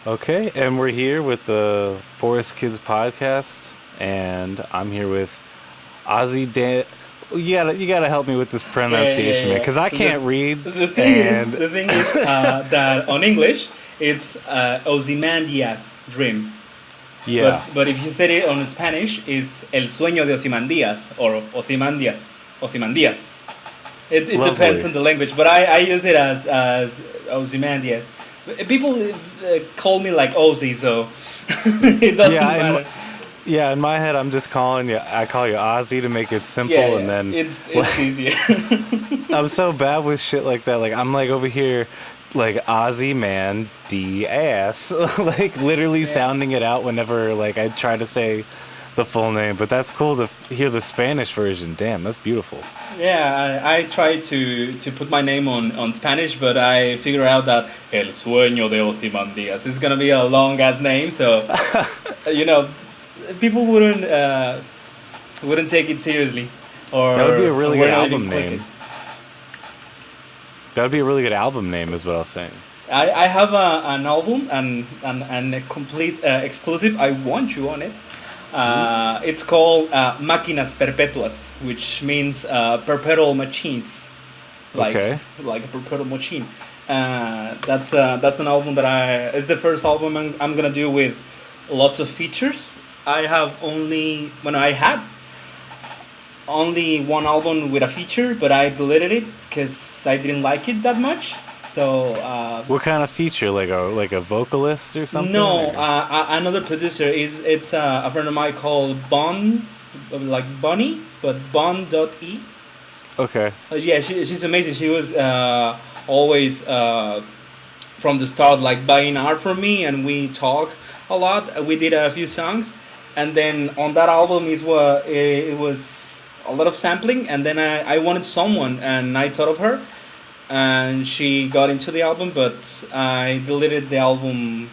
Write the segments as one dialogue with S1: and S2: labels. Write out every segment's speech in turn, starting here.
S1: Okay, and we're here with the Forest Kids podcast, and I'm here with Ozzy Dan. You gotta help me with this
S2: Yeah, yeah,
S1: pronunciation, man,
S2: yeah.
S1: because I
S2: The
S1: can't read.
S2: the thing is,
S1: And
S2: the thing is that on English it's Ozymandias Dream,
S1: yeah,
S2: but if you said it on Spanish, it's El sueño de Ozymandias or Ozymandias, Ozymandias. It depends
S1: lovely.
S2: on the language, but I use it as Ozymandias. People call me like Ozzy, so it
S1: Yeah,
S2: doesn't matter.
S1: in my head, I'm just calling you. I call you Ozzy to make it
S2: Yeah,
S1: simple, and
S2: yeah,
S1: then
S2: it's easier.
S1: I'm so bad with shit like that. Like I'm like over here, like Ozzy man D ass, like literally
S2: Yeah.
S1: sounding it out whenever like I try to say the full name. But that's cool to hear the Spanish version. Damn, that's beautiful.
S2: Yeah, I tried to put my name on Spanish, but I figured out that El Sueño de Ozymandias is gonna be a long ass name, so you know, people wouldn't take it seriously,
S1: That would be a
S2: or
S1: really good
S2: wouldn't even
S1: album
S2: click it.
S1: name. That would be a really good album name, is what I was saying.
S2: I have an album and a complete exclusive. I want you on it. It's called Máquinas Perpetuas, which means perpetual machines, like
S1: Okay.
S2: like a perpetual machine. That's an album that it's the first album I'm gonna do with lots of features. I have only when I had only one album with a feature, but I deleted it because I didn't like it that much. So
S1: What kind of feature? Like a vocalist or something?
S2: no,
S1: Or-
S2: another producer is it's a friend of mine called Bon, like Bunny, but Bon.e.
S1: Okay.
S2: Yeah, she's amazing. She was always from the start like buying art from me, and we talk a lot. We did a few songs, and then on that album is what it was a lot of sampling, and then I wanted someone, and I thought of her, and she got into the album, but I deleted the album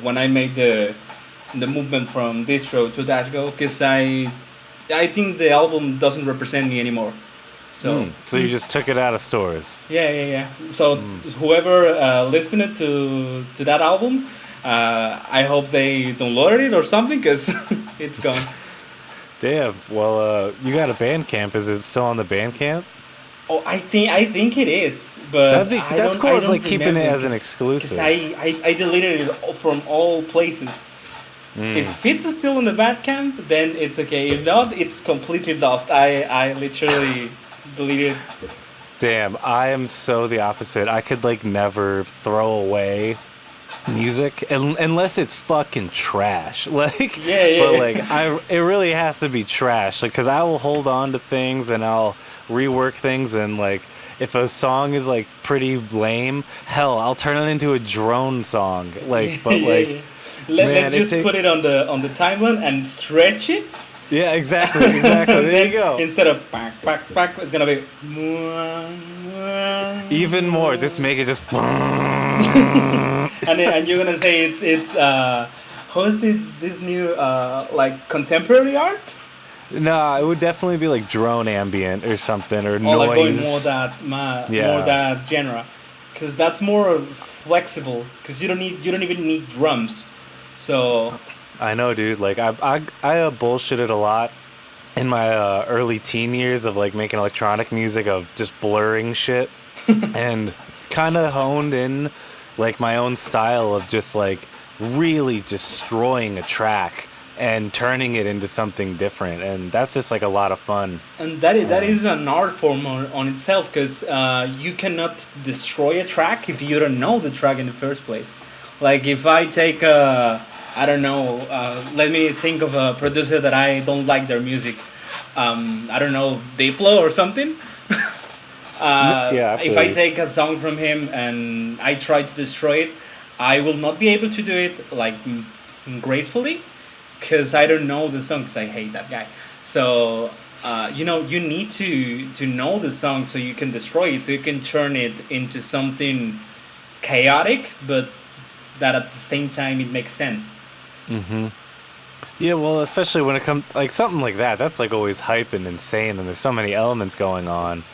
S2: when I made the movement from distro to Dashgo because I think the album doesn't represent me anymore. So
S1: So you just took it out of stores.
S2: yeah, yeah, yeah. So whoever listened to that album, I hope they downloaded it or something because it's gone.
S1: Damn. Well, you got a Bandcamp. Is it still on the Bandcamp?
S2: Oh, I think it is, but
S1: That's cool.
S2: I
S1: It's
S2: don't
S1: like keeping it
S2: remember
S1: as an
S2: 'cause
S1: exclusive.
S2: I deleted it from all places. If it's still in the Bandcamp, then it's okay. If not, it's completely lost. I literally deleted.
S1: Damn, I am so the opposite. I could like never throw away music unless it's fucking trash. Like,
S2: Yeah, yeah.
S1: but like it really has to be trash. Like, cause I will hold on to things and I'll rework things and like. If a song is like pretty lame, hell, I'll turn it into a drone song. Like, but like, man,
S2: Let's just put it on the timeline and stretch it.
S1: yeah, exactly, exactly.
S2: And
S1: There
S2: then
S1: you go.
S2: instead of back, it's gonna be.
S1: Even more, just make it just.
S2: And you're gonna say it's how is this new like contemporary art?
S1: No, it would definitely be like drone ambient or something or
S2: Or like going
S1: noise. Yeah.
S2: more that genre, because that's more flexible. Because you don't even need drums. So
S1: I know, dude. Like I bullshitted a lot in my early teen years of like making electronic music of just blurring shit and kind of honed in like my own style of just like really destroying a track and turning it into something different, and that's just like a lot of fun.
S2: and that is an art form on itself, because you cannot destroy a track if you don't know the track in the first place. Like if I take I don't know, let me think of a producer that I don't like their music. I don't know, Diplo or something.
S1: Yeah, I
S2: If
S1: feel
S2: I
S1: you.
S2: take a song from him and I try to destroy it, I will not be able to do it like gracefully, because I don't know the song, because I hate that guy. So you need to know the song so you can destroy it, so you can turn it into something chaotic, but that at the same time it makes sense.
S1: Yeah, well, especially when it comes like something like that. That's like always hype and insane, and there's so many elements going on.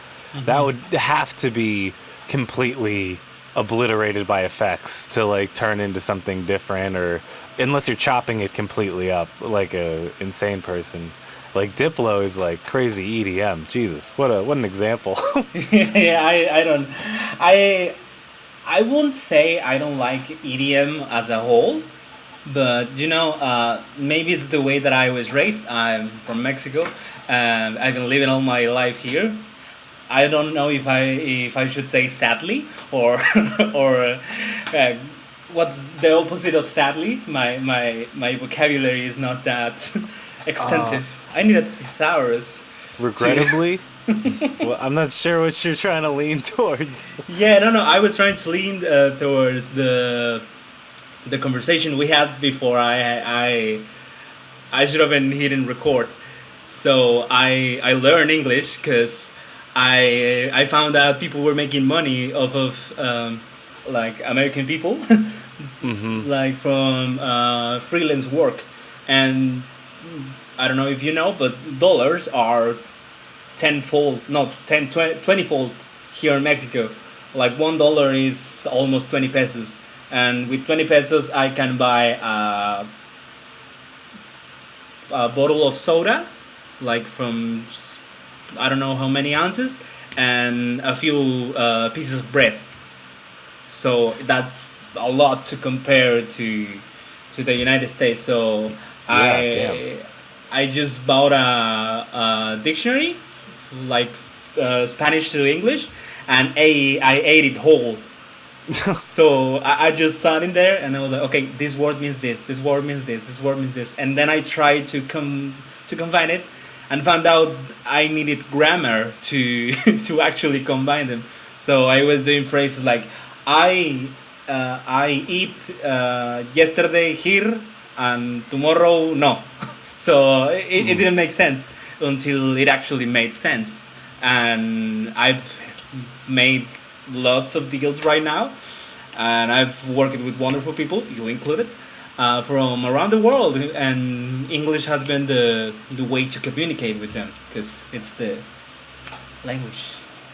S1: That would have to be completely obliterated by effects to like turn into something different, or unless you're chopping it completely up like a insane person. Like Diplo is like crazy EDM. Jesus, what an example.
S2: Yeah, I don't, I I won't say I don't like EDM as a whole, but maybe it's the way that I was raised. I'm from Mexico, and I've been living all my life here. I don't know if I should say sadly or or what's the opposite of sadly. My vocabulary is not that
S1: uh,
S2: extensive. I need a thesaurus to.
S1: Regrettably, well, I'm not sure what you're trying to lean towards.
S2: Yeah, no, no. I was trying to lean towards the conversation we had before I should have been hitting record. So I learned English because I found out people were making money off of like American people,
S1: Mm-hmm.
S2: like from freelance work, and I don't know if you know, but dollars are tenfold, not 10, 20-fold here in Mexico. Like $1 is almost 20 pesos, and with 20 pesos I can buy a bottle of soda, like from I don't know how many ounces, and a few pieces of bread. So that's a lot to compare to the United States. So
S1: Yeah, damn.
S2: I I just bought a dictionary, like Spanish to English, and I ate it whole. So I just sat in there and I was like, okay, this word means this, this word means this, this word means this, and then I tried to combine it, and found out I needed grammar to to actually combine them. So I was doing phrases like I eat yesterday here and tomorrow no. So it
S1: Mm.
S2: didn't make sense until it actually made sense, and I've made lots of deals right now, and I've worked with wonderful people, you included, from around the world, and English has been the way to communicate with them because it's the language.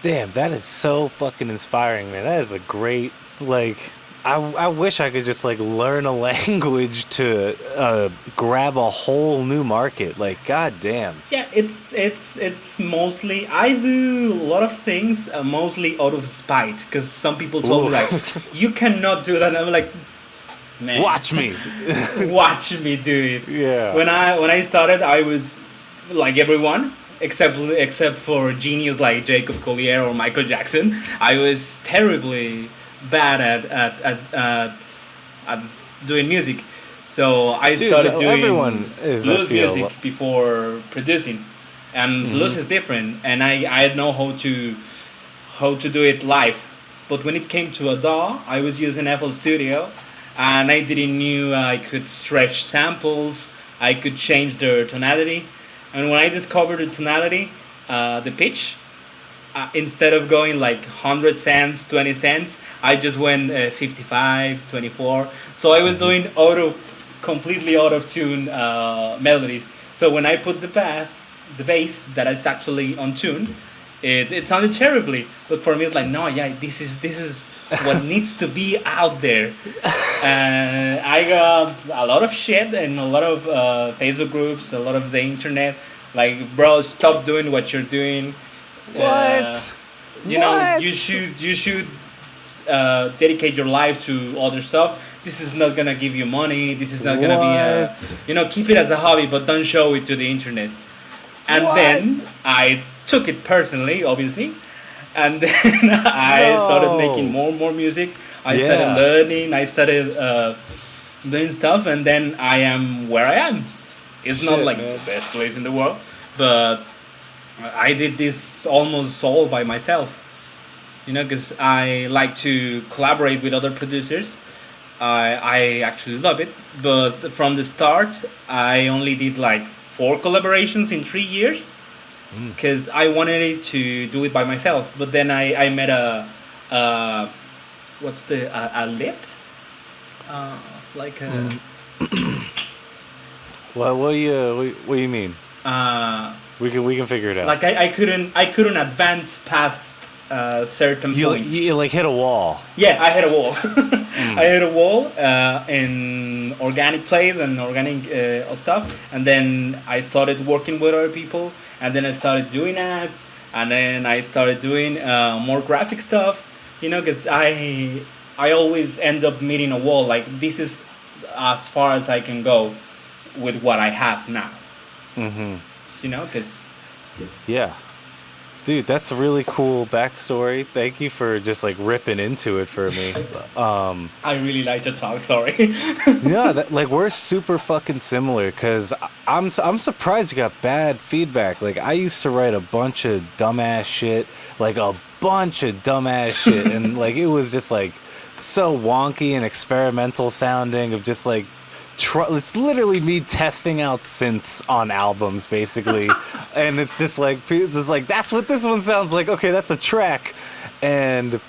S1: Damn, that is so fucking inspiring, man. That is a great like. I wish I could just like learn a language to grab a whole new market. Like, goddamn.
S2: Yeah, it's mostly I do a lot of things mostly out of spite because some people told
S1: Ooh.
S2: me like you cannot do that. And I'm like, man,
S1: Watch me.
S2: watch me do it.
S1: Yeah.
S2: When I started, I was like everyone except for genius like Jacob Collier or Michael Jackson. I was terribly bad at doing music. So I
S1: Dude,
S2: started doing
S1: everyone is, I
S2: blues
S1: feel.
S2: music before producing, and blues
S1: Mm-hmm.
S2: is different. And I know how to do it live. But when it came to a DAW, I was using FL Studio, and I didn't knew I could stretch samples. I could change their tonality, and when I discovered the tonality, the pitch, instead of going like 100 cents, 20 cents, I just went 55, 24. So I was
S1: Mm-hmm.
S2: doing completely out of tune melodies. So when I put the bass that is actually on tune, it sounded terribly. But for me, it's like, no, yeah, this is what needs to be out there. And I got a lot of shit and a lot of Facebook groups, a lot of the internet. Like, bro, stop doing what you're doing. Uh,
S1: What?
S2: you
S1: What?
S2: should dedicate your life to other stuff. This is not gonna give you money. This is not gonna be a,
S1: What?
S2: keep it as a hobby, but don't show it to the internet. And
S1: What?
S2: then I took it personally, obviously, and then I started making
S1: No.
S2: more and more music. I started
S1: Yeah.
S2: learning. I started doing stuff, and then I am where I am. It's not
S1: Shit,
S2: like
S1: man.
S2: the best place in the world, but I did this almost all by myself. Because I like to collaborate with other producers. I actually love it, but from the start, I only did like 4 collaborations in 3 years
S1: Mm.
S2: because I wanted it to do it by myself. But then I met uh, what's a lip? Uh, like a,
S1: Mm. What do you mean?
S2: uh,
S1: We can figure it out.
S2: like I couldn't advance past certain
S1: You
S2: point.
S1: you like hit a wall.
S2: Yeah, I hit a wall. I hit a wall in organic plays and organic stuff, and then I started working with other people, and then I started doing ads, and then I started doing more graphic stuff. You know, because I always end up meeting a wall. Like this is as far as I can go with what I have now.
S1: Mm-hmm.
S2: You know, because
S1: Yeah. Dude, that's a really cool backstory. Thank you for just like ripping into it for me.
S2: I really like to talk. Sorry.
S1: Yeah, like we're super fucking similar because I'm surprised you got bad feedback. Like I used to write a bunch of dumbass shit, like a bunch of dumbass shit, and like it was just like so wonky and experimental sounding of just like it's literally me testing out synths on albums basically, and it's just like that's what this one sounds like. Okay, that's a track, and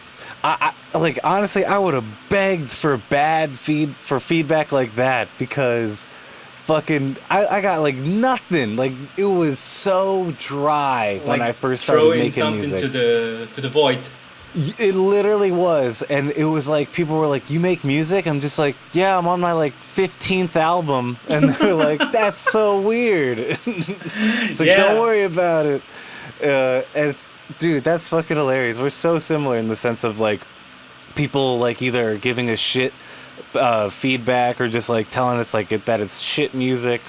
S1: I like honestly I would have begged for feedback like that because fucking I got like nothing. Like it was so dry when I first started
S2: throwing
S1: making
S2: something
S1: music.
S2: to the void.
S1: It literally was, and it was like people were like, "You make music?" I'm just like, "Yeah, I'm on my like 15th album," and they're like, "That's so weird." It's like,
S2: Yeah.
S1: "Don't worry about it." And it's, dude, that's fucking hilarious. We're so similar in the sense of like people like either giving us shit feedback or just like telling us like that it's shit music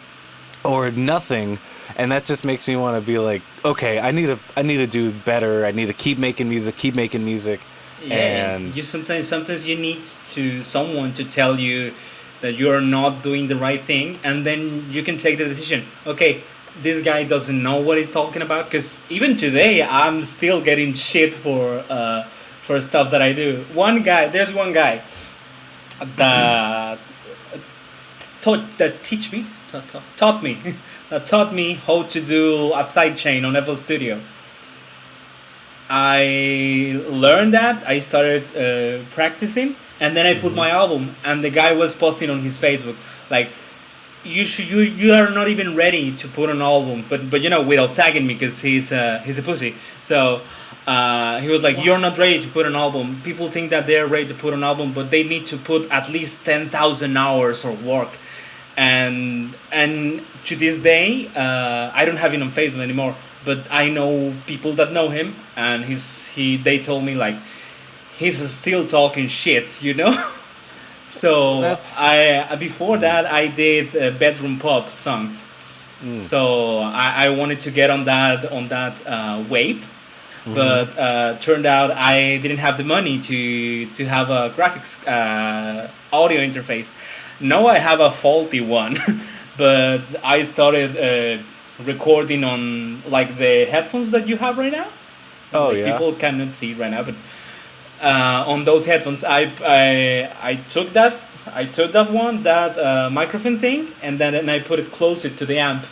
S1: or nothing. And that just makes me want to be like, okay, I need to do better. I need to keep making music.
S2: Yeah,
S1: And
S2: you sometimes you need someone to tell you that you're not doing the right thing, and then you can take the decision. Okay, this guy doesn't know what he's talking about, because even today I'm still getting shit for stuff that I do. There's one guy that taught me that taught me how to do a sidechain on FL Studio. I learned that. I started practicing, and then I put my album. And the guy was posting on his Facebook like, you are not even ready to put an album, but you know, without tagging me because he's a pussy. So he was like, you're not ready to put an album. People think that they're ready to put an album, but they need to put at least 10,000 hours of work. And to this day, I don't have him on Facebook anymore, but I know people that know him, and they told me like he's still talking shit, you know. So before that I did bedroom pop songs. So I wanted to get on that wave, but turned out I didn't have the money to have a graphics audio interface. Now I have a faulty one, but I started recording on like the headphones that you have right now.
S1: oh
S2: Like,
S1: yeah,
S2: people cannot see right now, but on those headphones, I took that microphone thing, and then I put it closer to the amp.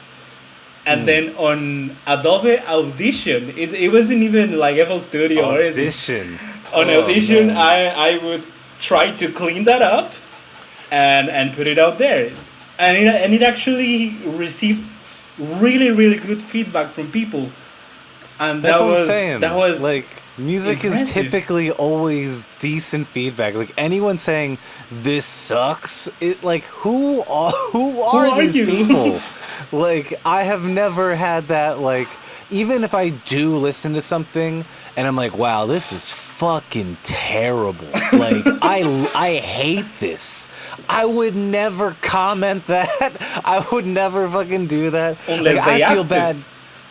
S2: And then on Adobe Audition, it wasn't even like FL Studio or anything.
S1: Audition.
S2: On
S1: Oh,
S2: Audition,
S1: man.
S2: I would try to clean that up and put it out there, and it actually received really good feedback from people, and
S1: That's what I'm saying.
S2: that was
S1: like music is
S2: impressive.
S1: typically always decent feedback. Like anyone saying this sucks, it like who are
S2: are
S1: these
S2: you?
S1: people? Like I have never had that. Like even if I do listen to something and I'm like, wow, this is fucking terrible. Like I hate this. I would never comment that. I would never fucking do that.
S2: Unless
S1: like
S2: they
S1: I feel
S2: ask to.
S1: bad.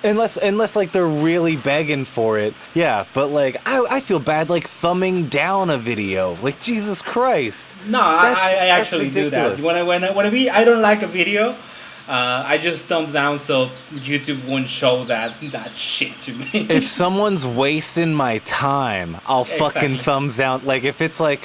S1: Unless like they're really begging for it. Yeah, but like I feel bad like thumbing down a video. Like Jesus Christ.
S2: No,
S1: That's-
S2: I
S1: that's
S2: actually do that.
S1: ridiculous.
S2: When I don't like a video, I just thumb down so YouTube won't show that shit to me.
S1: If someone's wasting my time, I'll fucking
S2: Exactly.
S1: thumbs down. Like if it's like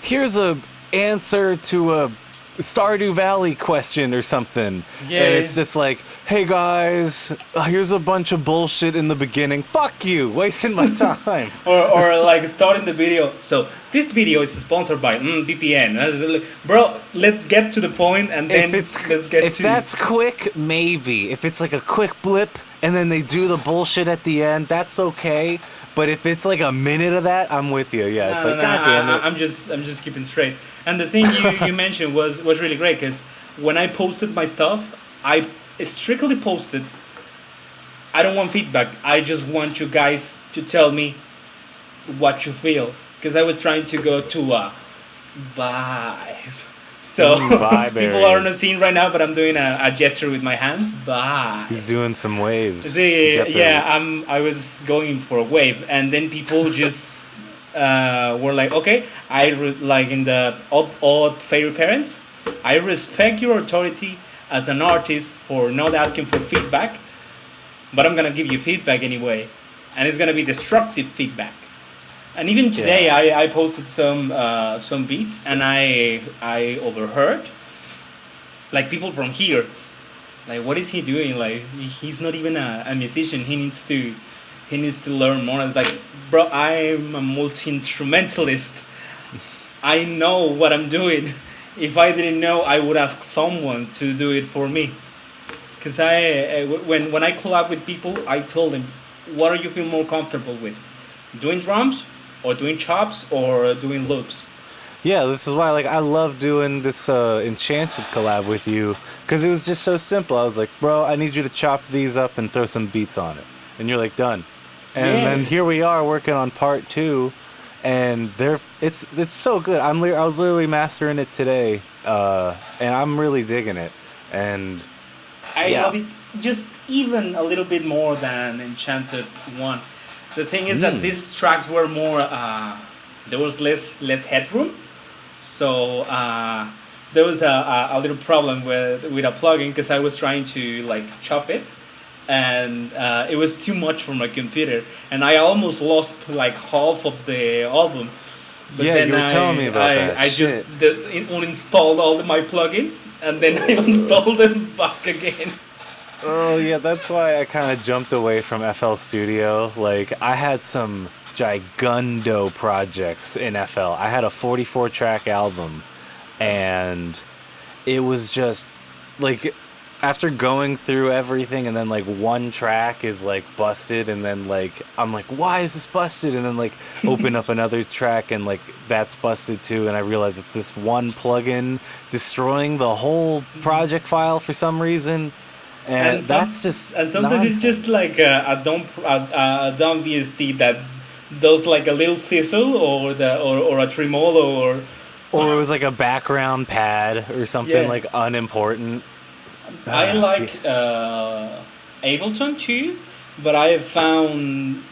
S1: here's a answer to a Stardew Valley question or something.
S2: Yeah.
S1: And it's just like, hey guys, here's a bunch of bullshit in the beginning. Fuck you, wasting my time.
S2: or like starting the video. So this video is sponsored by VPN. I was like, bro, let's get to the point, and then
S1: If
S2: let's get
S1: if
S2: to
S1: that's quick, maybe. If it's like a quick blip and then they do the bullshit at the end. That's okay. But if it's like a minute of that, I'm with you. Yeah, it's
S2: No, no,
S1: like,
S2: no.
S1: God damn it.
S2: I'm just keeping straight. And the thing you mentioned was really great because when I posted my stuff, I strictly posted. I don't want feedback. I just want you guys to tell me what you feel because I was trying to go to a vibe. So people are on a
S1: Vibers.
S2: scene right now, but I'm doing a gesture with my hands. Vibe.
S1: He's doing some waves.
S2: The
S1: Get
S2: yeah,
S1: the
S2: I was going for a wave, and then people just were like, okay, like in the odd fairy parents. I respect your authority as an artist for not asking for feedback, but I'm gonna give you feedback anyway, and it's gonna be destructive feedback. And even today,
S1: yeah.
S2: I posted some beats, and I overheard like people from here, like what is he doing? Like he's not even a musician. He needs to learn more. It's like, bro, I'm a multi instrumentalist. I know what I'm doing. If I didn't know, I would ask someone to do it for me. Cause when I collab with people, I told them, what are you feel more comfortable with, doing drums, or doing chops, or doing loops?
S1: Yeah, this is why like I love doing this Enchanted collab with you because it was just so simple. I was like, bro, I need you to chop these up and throw some beats on it, and you're like, done. And
S2: Yeah.
S1: then here we are working on part two, and it's so good. I was literally mastering it today, and I'm really digging it. And
S2: I
S1: yeah,
S2: love it just even a little bit more than Enchanted One. The thing is that
S1: mm,
S2: these tracks were more. There was less headroom, so there was a little problem with a plugin because I was trying to like chop it, and it was too much for my computer, and I almost lost like half of the album. But
S1: yeah,
S2: then
S1: you were telling me about that.
S2: I just
S1: Shit.
S2: uninstalled all of my plugins, and then I installed them back again.
S1: Oh yeah, that's why I kind of jumped away from FL Studio. Like I had some gigundo projects in FL. I had a 44 track album,
S2: Nice.
S1: and it was just like after going through everything and then like one track is like busted and then like I'm like, why is this busted? And then like open up another track and like that's busted too, and I realize it's this one plugin destroying the whole project file for some reason, and
S2: and some
S1: that's just
S2: and sometimes it's just
S1: nonsense.
S2: like a dumb VST that does like a little sizzle, or a tremolo, or
S1: Or it was like a background pad or something
S2: yeah.
S1: like unimportant.
S2: I
S1: Yeah.
S2: like Ableton too, but I have found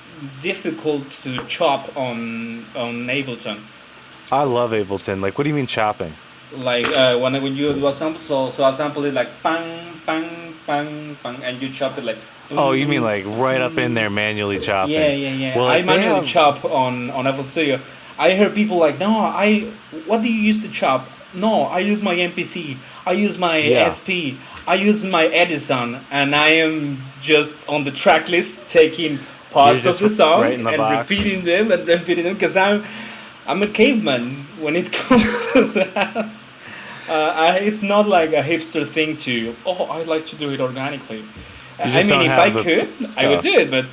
S2: difficult to chop on Ableton.
S1: I love Ableton. Like, what do you mean chopping?
S2: Like when you do a sample, so a sample is like bang bang bang bang, and you chop it like.
S1: Oh, you mean
S2: Mm,
S1: like right up in there manually
S2: Yeah,
S1: chopping?
S2: yeah, yeah.
S1: Well,
S2: I
S1: like they
S2: manually
S1: have.
S2: chop on FL Studio. I heard people like, no, what do you use to chop? No, I use my MPC. I use my
S1: Yeah,
S2: SP. I use my Edison, and I am just on the track list taking
S1: you're
S2: parts of
S1: just
S2: the
S1: right
S2: song
S1: in the
S2: and
S1: box.
S2: repeating them and repeating them because I'm a caveman when it comes to that. It's not like a hipster thing to, oh, I like to do it organically.
S1: You
S2: I
S1: just
S2: mean,
S1: don't
S2: if I
S1: have the
S2: could, I would do
S1: stuff.
S2: it, but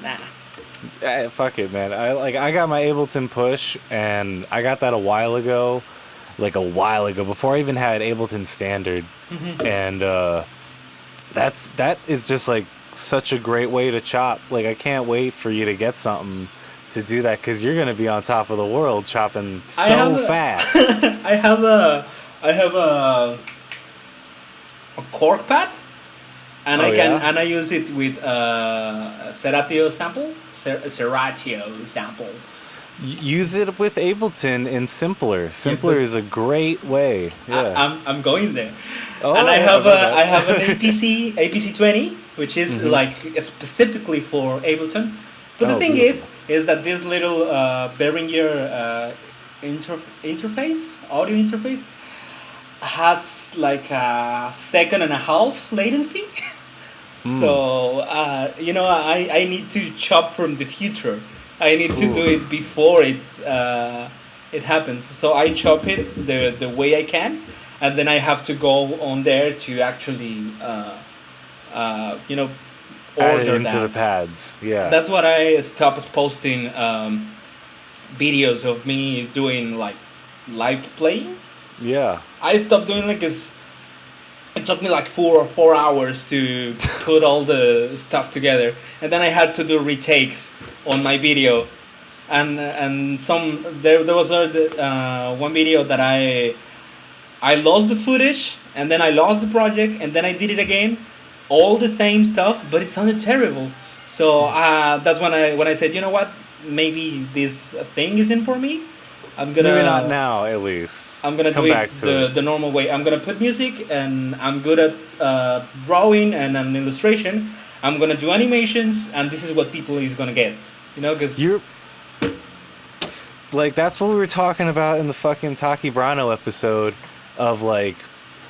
S2: nah.
S1: Fuck it, man. I got my Ableton Push, and I got that a while ago, like a while ago, before I even had Ableton Standard, and that is just like such a great way to chop. Like I can't wait for you to get something to do that because you're gonna be on top of the world chopping
S2: I have
S1: so
S2: a,
S1: fast.
S2: I have a, I have a cork pad, and
S1: Oh yeah.
S2: I use it with Serratio sample, Serratio sample.
S1: Use it with Ableton in Simpler.
S2: Yeah, but
S1: Simpler is a great way. Yeah.
S2: I'm going there, and
S1: Oh
S2: I
S1: yeah,
S2: have
S1: my
S2: I have an
S1: bad.
S2: APC20, which is
S1: Hmm.
S2: like specifically for Ableton. But the
S1: Oh,
S2: thing
S1: beautiful.
S2: is that this little Behringer interface, audio interface, has like a second and a half latency.
S1: Mm.
S2: So I need to chop from the future. I need to do
S1: Ooh.
S2: it before it happens. So I chop it the way I can, and then I have to go on there to actually uh, you know
S1: Added
S2: order
S1: into the
S2: that.
S1: pads. Yeah.
S2: That's what I stopped posting videos of me doing like live playing.
S1: Yeah.
S2: I stopped doing it because it took me like 4 hours to put all the stuff together, and then I had to do retakes on my video, and some there was one video that I lost the footage, and then I lost the project, and then I did it again, all the same stuff, but it sounded terrible. So that's when I said, you know what, maybe this thing isn't for me. I'm
S1: Maybe not
S2: gonna
S1: now, at least.
S2: I'm gonna do
S1: Come back
S2: it
S1: to it.
S2: the normal way. I'm gonna put music, and I'm good at drawing and an illustration. I'm gonna do animations, and this is what people is gonna get. You know, because
S1: You're like, that's what we were talking about in the fucking Taki Brano episode of like,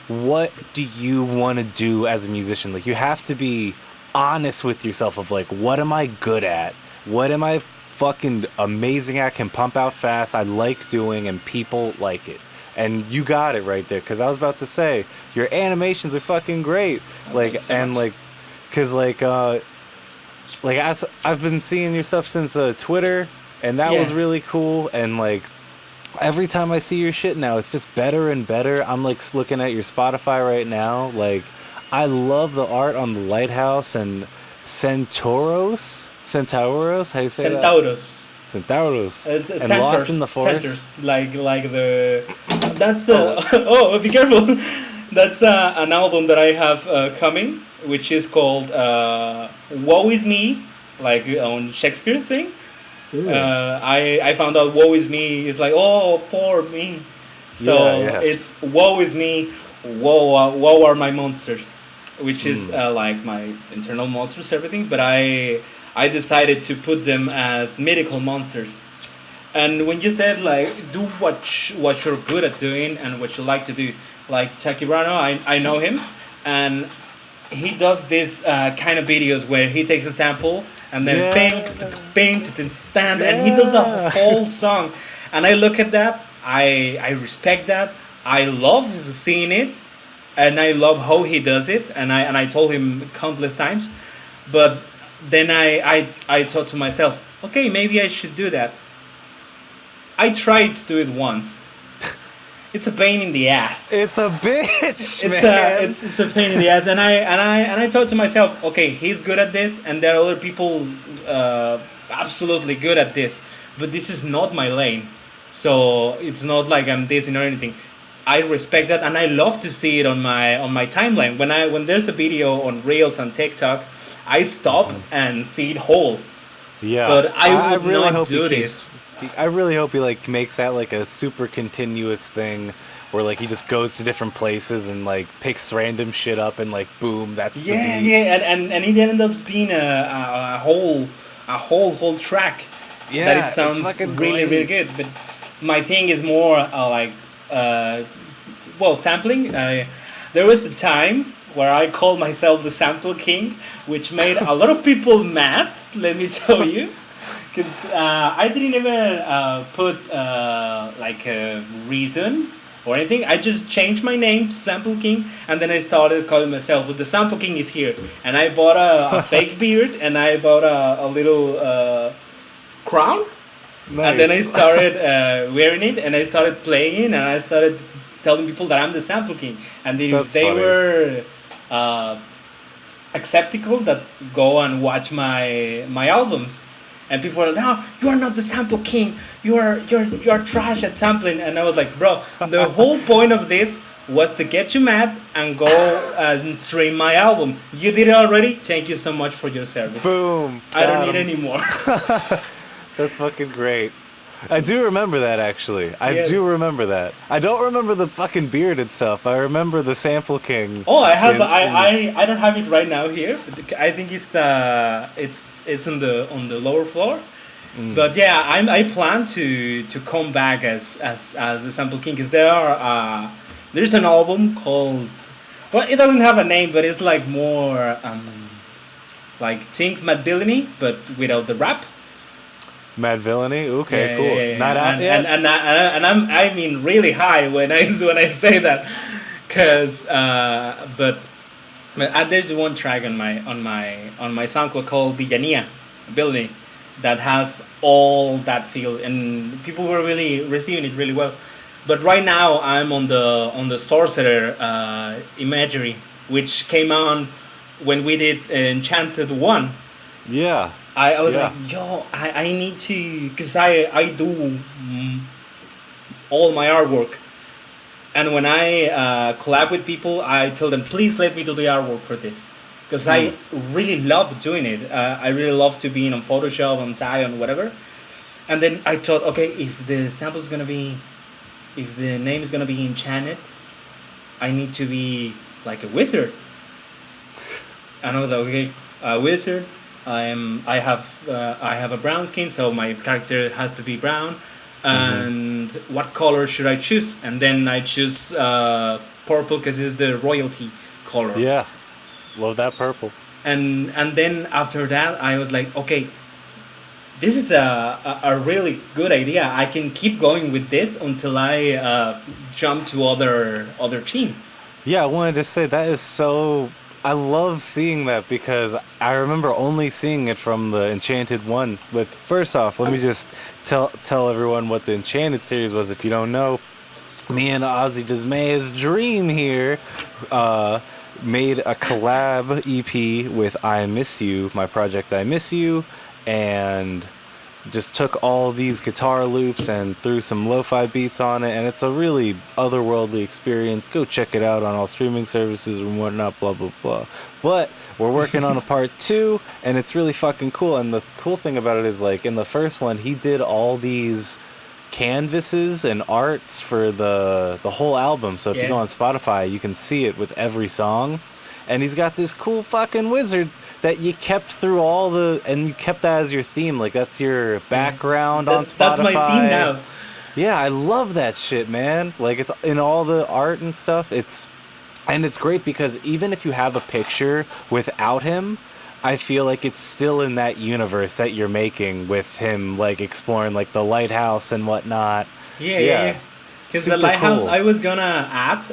S1: what do you want to do as a musician? Like, you have to be honest with yourself of like, what am I good at? What am I fucking amazing at? Can pump out fast. I like doing, and people like it. And you got it right there. Because I was about to say, your animations are fucking great.
S2: thank you so
S1: And
S2: much.
S1: like, because like I've been seeing your stuff since Twitter, and that was
S2: Yeah.
S1: really cool. And like, every time I see your shit now, it's just better and better. I'm like looking at your Spotify right now. Like, I love the art on the lighthouse and Centauros. How you say that?
S2: Centauros.
S1: Centauros.
S2: It's
S1: And Lost in the Forest.
S2: centers, like the. That's oh, be careful. That's an album that I have coming, which is called "Woe Is Me," like on Shakespeare thing. I found out "Woe Is Me" is like, oh, poor me. So
S1: Yeah.
S2: it's "Woe Is Me," woe are my monsters, which is like my internal monsters, everything. But I decided to put them as mythical monsters. And when you said like do what you're good at doing and what you like to do, like Takirano, I know him, and he does this kind of videos where he takes a sample and then bang, and he does a
S1: Yeah.
S2: whole song, and I look at that, I respect that, I love seeing it, and I love how he does it, and I told him countless times, but then I thought to myself, okay, maybe I should do that. I tried to do it once. It's a pain in the ass.
S1: It's a bitch,
S2: It's
S1: man.
S2: it's a pain in the ass, and I thought to myself, okay, he's good at this, and there are other people absolutely good at this, but this is not my lane. So it's not like I'm dissing or anything. I respect that, and I love to see it on my timeline. When there's a video on Reels and TikTok, I stop and see it whole.
S1: Yeah.
S2: But I would
S1: really
S2: not
S1: hope
S2: do
S1: he
S2: this.
S1: I really hope he like makes that like a super continuous thing where like he just goes to different places and like picks random shit up and like boom, that's the
S2: Yeah,
S1: beat.
S2: yeah, and it ends up being a whole track
S1: Yeah,
S2: that it
S1: it's
S2: sounds
S1: fucking
S2: really
S1: great.
S2: good. But my thing is more like well, sampling. There was a time where I called myself the sample king, which made a lot of people mad. Let me tell you. Because I didn't even put like a reason or anything. I just changed my name to Sample King, and then I started calling myself, well, the Sample King is here. And I bought a fake beard, and I bought a little crown.
S1: Nice.
S2: And then I started wearing it, and I started playing, and I started telling people that I'm the Sample King. And if
S1: That's
S2: they
S1: funny.
S2: were acceptable, that go and watch my albums. And people were like, no, you are not the Sample King. You're trash at sampling. And I was like, bro, the whole point of this was to get you mad and go and stream my album. You did it already. Thank you so much for your service.
S1: Boom.
S2: I don't
S1: got
S2: need
S1: him.
S2: any more.
S1: That's fucking great. I do remember that actually. I
S2: Yeah.
S1: do remember that. I don't remember the fucking bearded stuff. I remember the Sample King.
S2: Oh, I have.
S1: in-
S2: I don't have it right now here. I think it's on the lower floor. But yeah, I plan to come back as the Sample King, because there's an album called, well, it doesn't have a name, but it's like more like Think Mad Villainy, but without the rap.
S1: Mad Villainy. Okay,
S2: Yeah,
S1: cool.
S2: yeah, yeah.
S1: Not out yet.
S2: And I mean really high when I say that, because but But there's one track on my SoundCloud called Villania Building that has all that feel, and people were really receiving it really well. But right now I'm on the Sorcerer imagery, which came on when we did Enchanted One.
S1: Yeah.
S2: I was
S1: Yeah.
S2: like, yo, I need to, because I do all my artwork. And when I collab with people, I tell them, please let me do the artwork for this. Because I really love doing it. I really love to be in on Photoshop, on Zion, whatever. And then I thought, okay, if the sample is going to be, if the name is going to be Enchanted, I need to be like a wizard. And I was like, okay, wizard. I have a brown skin, so my character has to be brown. And what color should I choose? And then I choose purple because it's the royalty color.
S1: Yeah. Love that purple.
S2: And then after that, I was like, okay, this is a really good idea. I can keep going with this until I jump to other team.
S1: Yeah, I wanted to say that is so. I love seeing that because I remember only seeing it from the Enchanted one. But first off, let me just tell everyone what the Enchanted series was. If you don't know, me and Ozymandias Dream here made a collab EP with I Miss You, my project I Miss You, and just took all these guitar loops and threw some lo-fi beats on it, and it's a really otherworldly experience. Go check it out on all streaming services and whatnot, blah blah blah. But we're working on a part 2, and it's really fucking cool. And the cool thing about it is, like, in the first one he did all these canvases and arts for the whole album, so if you go on Spotify you can see it with every song. And he's got this cool fucking wizard that you kept through all the, and you kept that as your theme, like that's your background on Spotify.
S2: That's my theme now.
S1: Yeah, I love that shit, man. Like, it's in all the art and stuff. It's great because even if you have a picture without him, I feel like it's still in that universe that you're making with him, like exploring like the lighthouse and whatnot.
S2: Yeah. Because the lighthouse, cool. I was gonna add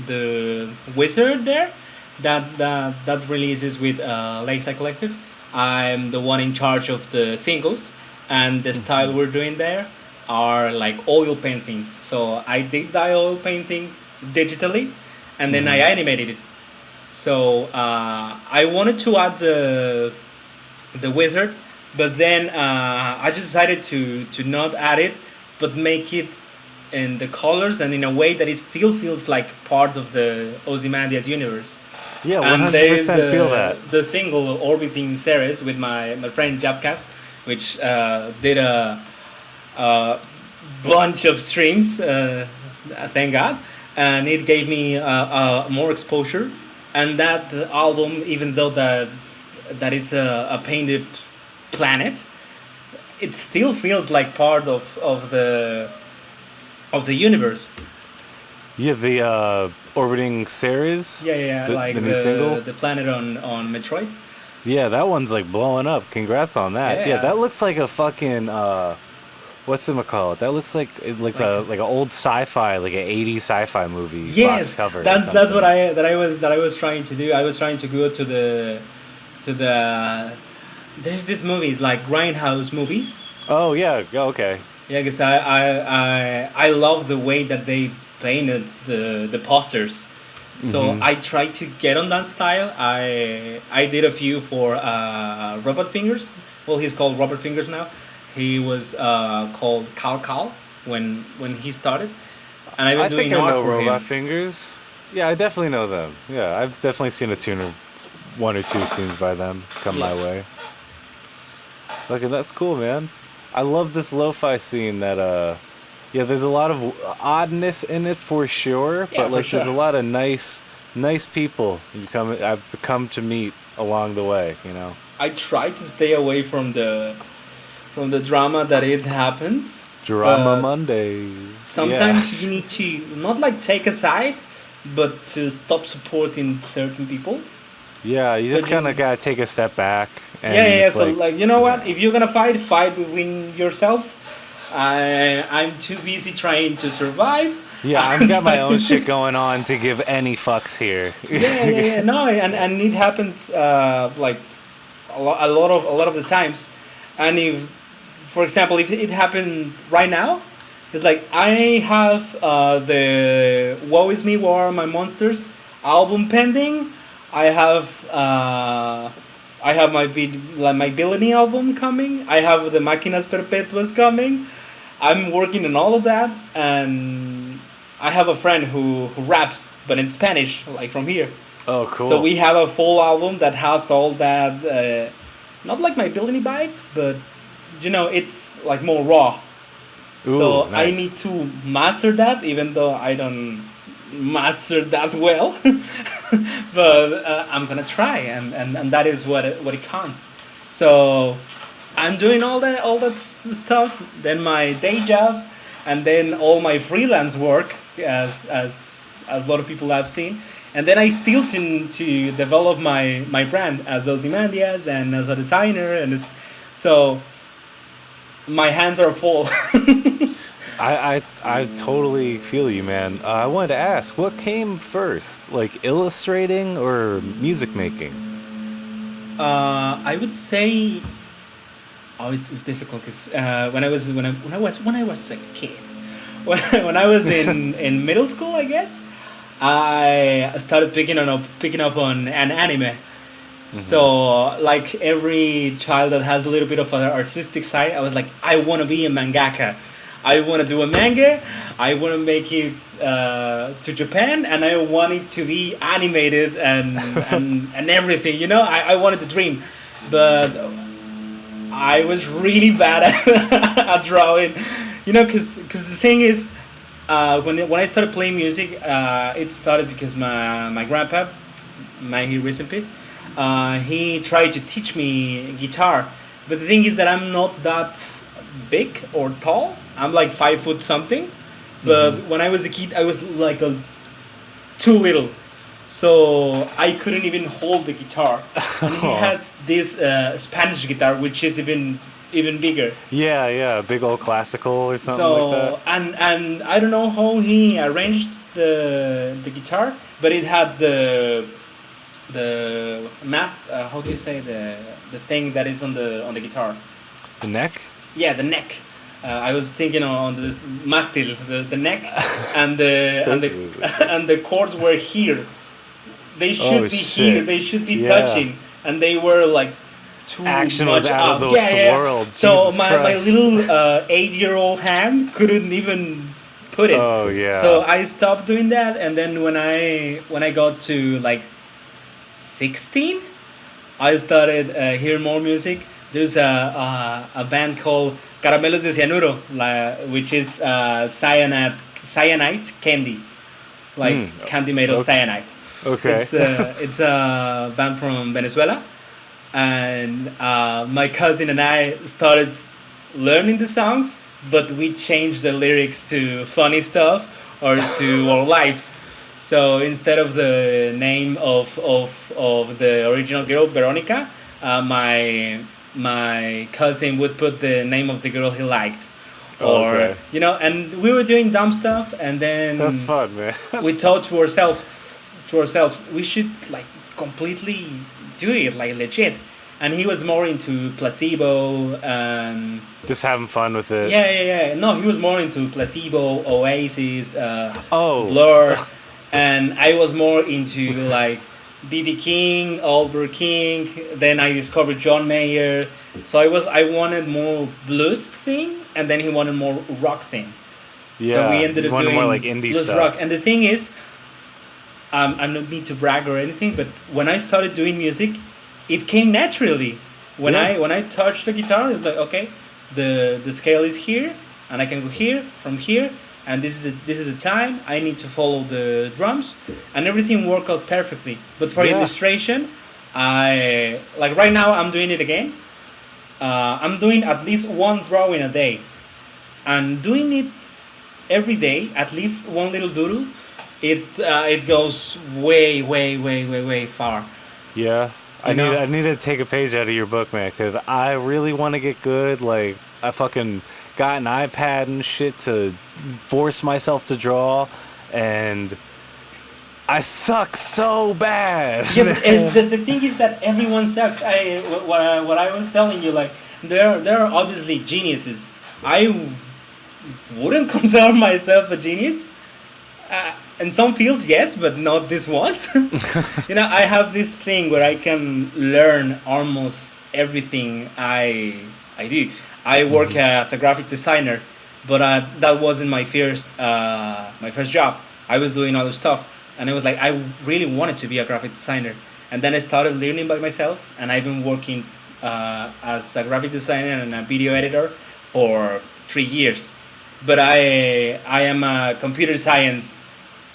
S2: the wizard there that releases with Lakeside Collective. I'm the one in charge of the singles, and the style we're doing there are like oil paintings. So I did the oil painting digitally, and then I animated it. So I wanted to add the wizard, but then I just decided to not add it, but make it in the colors and in a way that it still feels like part of the Ozymandias universe.
S1: Yeah, 100% feel that.
S2: The single Orbiting Ceres with my friend Japcast, which did a bunch of streams, thank God, and it gave me more exposure. And that album, even though that is a painted planet, it still feels like part of the universe.
S1: Yeah, the Orbiting Ceres.
S2: Yeah, like
S1: the new single,
S2: the planet on Metroid.
S1: Yeah, that one's like blowing up. Congrats on that. Yeah, that looks like a fucking what's it called? That looks like it looks like an old sci-fi, like an 80s sci-fi movie box cover.
S2: That's what I was trying to do. I was trying to go to the there's these movies like Grindhouse movies.
S1: Oh yeah, okay.
S2: Yeah, because I love the way that they painted the posters. So I tried to get on that style. I did a few for Robot Fingers. Well, he's called Robert Fingers now. He was called Cal when he started. And I've been doing art for him. I think I know Robot
S1: Fingers. Yeah, I definitely know them. Yeah, I've definitely seen one or two tunes by them come my way. Okay, that's cool, man. I love this lo-fi scene that there's a lot of oddness in it for sure, but like there's a lot of nice people I've come to meet along the way, you know.
S2: I try to stay away from the drama that it happens.
S1: Drama Mondays.
S2: Sometimes you need to not like take a side, but to stop supporting certain people.
S1: Yeah, you just kind of gotta take a step back.
S2: And so like, you know what? If you're gonna fight within yourselves. I'm too busy trying to survive.
S1: Yeah, I've got my own shit going on to give any fucks here.
S2: Yeah. No, and it happens like a lot of the times. And if, for example, if it happened right now, it's like I have the "Woe Is Me, War Are My Monsters" album pending. I have my villainy album coming. I have the Máquinas Perpetuas coming. I'm working on all of that, and I have a friend who raps, but in Spanish, like from here.
S1: Oh, cool.
S2: So we have a full album that has all that, not like my villainy vibe, but it's like more raw.
S1: Ooh,
S2: So I
S1: nice.
S2: need to master that, even though I don't master that well. But I'm gonna try, and that is what it counts. So I'm doing all that stuff. Then my day job, and then all my freelance work, as a lot of people have seen. And then I still to develop my brand as Ozymandias and as a designer, so my hands are full.
S1: I totally feel you, man. I wanted to ask, what came first, like illustrating or music making?
S2: I would say, oh, it's difficult because when I was a kid, when I was in middle school, I guess I started picking up on an anime. So like every child that has a little bit of an artistic side, I was like, I want to be a mangaka. I want to do a manga. I want to make it to Japan, and I want it to be animated and everything. I wanted the dream, but I was really bad at drawing. Because the thing is, when I started playing music, it started because my grandpa, may he rest in peace, he tried to teach me guitar. But the thing is that I'm not that big or tall. I'm like 5 foot something. But when I was a kid, I was like too little. So I couldn't even hold the guitar. And he has this Spanish guitar, which is even bigger.
S1: Yeah, big old classical or something
S2: So
S1: like
S2: and I don't know how he arranged the guitar, but it had the mass. How do you say the thing that is on the guitar?
S1: that. The neck?
S2: Yeah, the neck. I was thinking on the mástil, the neck, and and the chords were here. They should be
S1: shit.
S2: here. They should be
S1: Yeah.
S2: touching, and they were like too
S1: Action
S2: much
S1: was out
S2: up.
S1: of this world.
S2: So
S1: Jesus
S2: my
S1: Christ.
S2: little 8-year-old hand couldn't even put it.
S1: Oh, yeah.
S2: So I stopped doing that, and then when I got to like 16, I started hearing more music. There's a band called Caramelos de Cianuro, which is cyanide candy, like candy made of cyanide.
S1: Okay.
S2: It's a band from Venezuela, and my cousin and I started learning the songs, but we changed the lyrics to funny stuff or to our lives. So instead of the name of the original girl, Veronica, my cousin would put the name of the girl he liked. Or
S1: Okay.
S2: and we were doing dumb stuff, and then
S1: That's fun, man.
S2: we thought to ourselves we should like completely do it like legit. And he was more into placebo and
S1: Just having fun with it.
S2: yeah. No, he was more into placebo, Oasis,
S1: Oh.
S2: Blur, and I was more into like B.B. King, Albert King. Then I discovered John Mayer. So I wanted more blues thing, and then he wanted more rock thing.
S1: Yeah.
S2: So we ended
S1: you
S2: up
S1: wanted
S2: doing
S1: more like indie
S2: blues
S1: stuff.
S2: rock. And the thing is, I'm not mean to brag or anything, but when I started doing music, it came naturally. When
S1: Yeah.
S2: I touched the guitar, it's like okay, the scale is here, and I can go here from here, and this is a time I need to follow the drums, and everything worked out perfectly. But for
S1: Yeah.
S2: illustration, I like right now I'm doing it again. I'm doing at least one drawing a day, and doing it every day, at least one little doodle. It goes way far.
S1: Yeah. I
S2: You know?
S1: need to take a page out of your book, man, because I really want to get good. Like, I fucking got an iPad and shit to force myself to draw, and I suck so bad.
S2: Yeah, but the thing is that everyone sucks. What I was telling you, like there are obviously geniuses. I wouldn't consider myself a genius. In some fields, yes, but not this ones. I have this thing where I can learn almost everything I do. I work as a graphic designer, but that wasn't my first job. I was doing other stuff, and I was like, I really wanted to be a graphic designer, and then I started learning by myself, and I've been working as a graphic designer and a video editor for 3 years. But I am a computer science,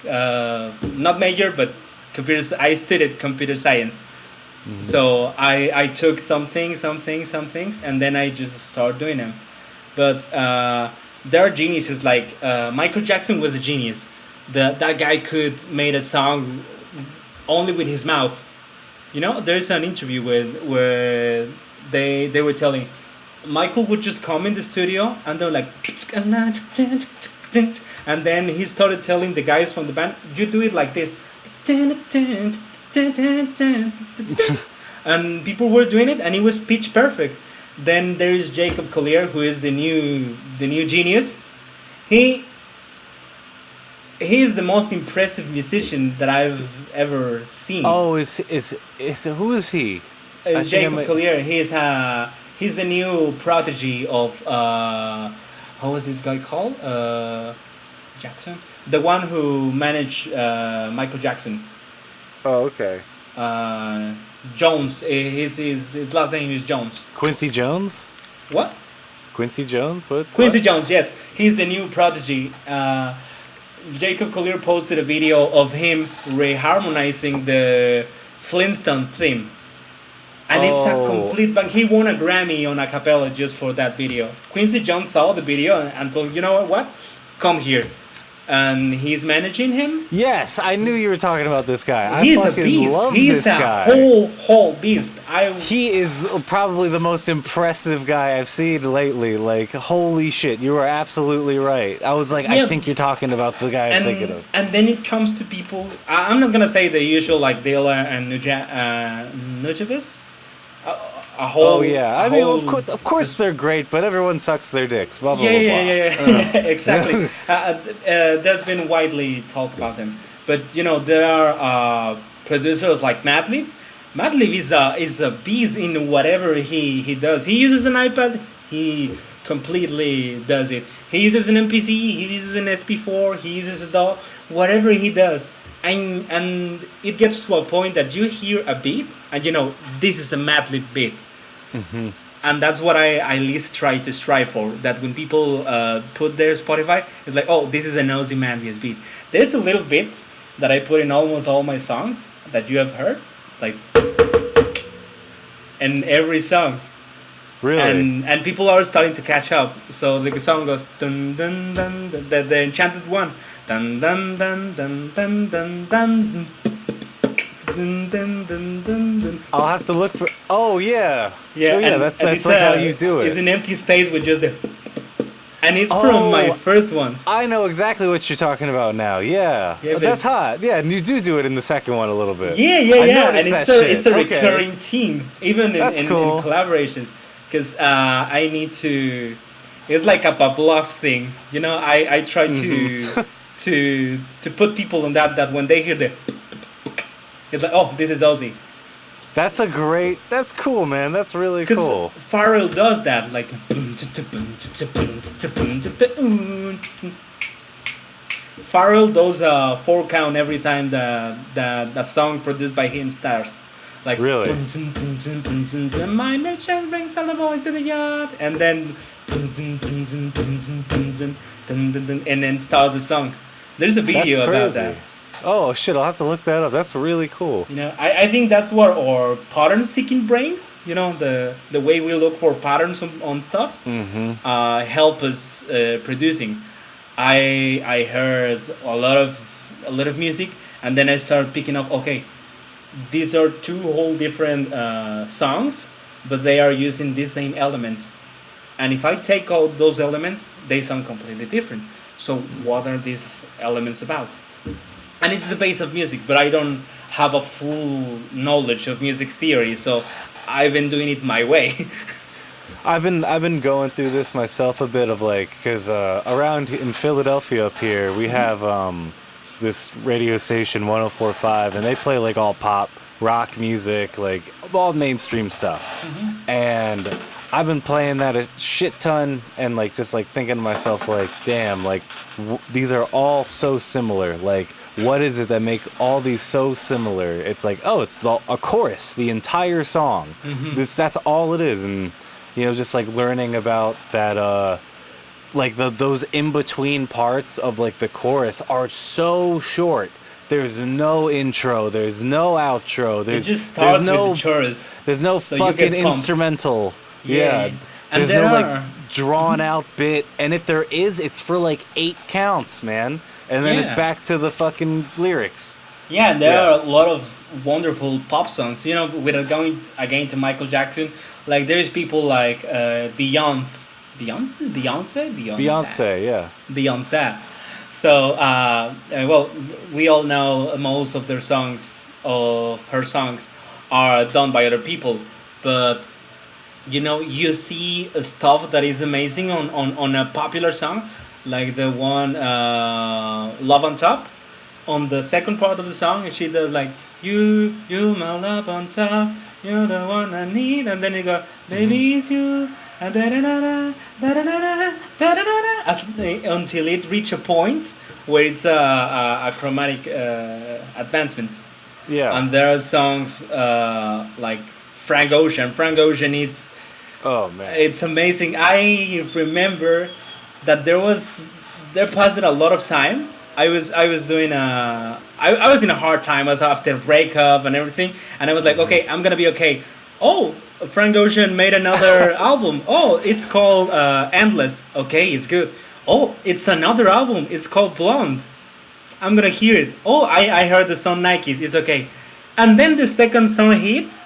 S2: not major, but I studied computer science. So I took some things, and then I just started doing them. But there are geniuses like Michael Jackson was a genius. That guy could made a song only with his mouth. There's an interview where they were telling Michael would just come in the studio and they're like, and then he started telling the guys from the band, you do it like this. And people were doing it and it was pitch perfect. Then there is Jacob Collier, who is the new genius. He is the most impressive musician that I've ever seen.
S1: Oh, is who is he?
S2: It's Jacob Collier. He's the new prodigy of how was this guy called? Jackson, the one who managed Michael Jackson.
S1: Oh, okay.
S2: Jones. His last name is Jones.
S1: Quincy Jones?
S2: What?
S1: Quincy Jones? What?
S2: Quincy Jones. Yes, he's the new prodigy. Jacob Collier posted a video of him reharmonizing the Flintstones theme. And it's a complete bang. He won a Grammy on a cappella just for that video. Quincy Jones saw the video and told, you know what? Come here. And he's managing him.
S1: Yes, I knew you were talking about this guy.
S2: He's
S1: I fucking
S2: a beast.
S1: love
S2: He's
S1: this
S2: a
S1: guy.
S2: whole beast.
S1: He is probably the most impressive guy I've seen lately. Like, holy shit, you are absolutely right. I was like,
S2: Yeah.
S1: I think you're talking about the guy I'm thinking of.
S2: And then it comes to people. I'm not gonna say the usual like Dilla and Nujabes. A whole.
S1: Oh yeah, I mean, of course they're great, but everyone sucks their dicks. Blah blah blah.
S2: Yeah. Exactly. There's been widely talked about them, but there are producers like Madlib. Madlib is a beast in whatever he does. He uses an iPad. He completely does it. He uses an MPC. He uses an SP4. He uses a DAW. Whatever he does. And it gets to a point that you hear a beat and this is a Madlib beat. And that's what I at least try to strive for, that when people put their Spotify, it's like, oh, this is an Ozymandias beat. There's a little bit that I put in almost all my songs that you have heard, like in every song.
S1: Really?
S2: And people are starting to catch up. So the song goes dun dun dun, the enchanted one. Dun dun dun dun dun dun dun. Dun, dun, dun, dun, dun.
S1: I'll have to look for. Oh yeah.
S2: Yeah.
S1: Oh, yeah. That's like how you do it.
S2: It's an empty space with just the. And it's from my first ones.
S1: I know exactly what you're talking about now. Yeah.
S2: Yeah,
S1: That's hot. Yeah, and you do it in the second one a little bit.
S2: Yeah. And it's a recurring theme, even in collaborations. Because I need to. It's like a Pavlov thing, I try to put people on that when they hear the. It's like, oh, this is Ozzy.
S1: That's cool, man. That's really cool.
S2: Because Pharrell does that, like. Pharrell does a 4 count every time the song produced by him starts. Like,
S1: really?
S2: My merchant brings all the boys to the yard. And then. And then starts the song. There's a video about that.
S1: Oh shit! I'll have to look that up. That's really cool.
S2: I think that's what our pattern-seeking brain, the way we look for patterns on stuff, help us producing. I heard a lot of music, and then I started picking up. Okay, these are 2 whole different songs, but they are using these same elements, And if I take out those elements, they sound completely different. So what are these elements about? And it's the base of music, but I don't have a full knowledge of music theory, so I've been doing it my way.
S1: I've been going through this myself a bit of like because around in Philadelphia up here we have this radio station 104.5 and they play like all pop rock music like all mainstream stuff and I've been playing that a shit ton and like just like thinking to myself like damn like these are all so similar like what is it that make all these so similar? It's like oh it's a chorus the entire song that's all it is and you know, just like learning about that, like those in between parts of like the chorus are so short. There's no intro. There's no outro.
S2: It just starts with the chorus.
S1: There's no
S2: so
S1: fucking instrumental. Yeah.
S2: And
S1: there's no like drawn out bit. And if there is, it's for like 8 counts, man. And then it's back to the fucking lyrics.
S2: Yeah, there are a lot of wonderful pop songs. You know, without going again to Michael Jackson, like there's people like Beyonce,
S1: Yeah.
S2: Beyonce. So, well, we all know most of her songs are done by other people, but you know, you see stuff that is amazing on a popular song, like the one Love on Top. On the second part of the song, she does like you my love on top, you're the one I need, and then you go baby it's you, and until it reach a point where it's a chromatic advancement.
S1: Yeah.
S2: And there are songs like Frank Ocean. Frank Ocean is
S1: oh man,
S2: it's amazing. I remember that there passed a lot of time. I was doing I was in a hard time. I was after breakup and everything, and I was like, okay, I'm gonna be okay. Oh, Frank Ocean made another album. Oh, it's called Endless. Okay, it's good. Oh, it's another album. It's called Blonde. I'm gonna hear it. Oh, I heard the song Nikes. It's okay. And then the second song hits,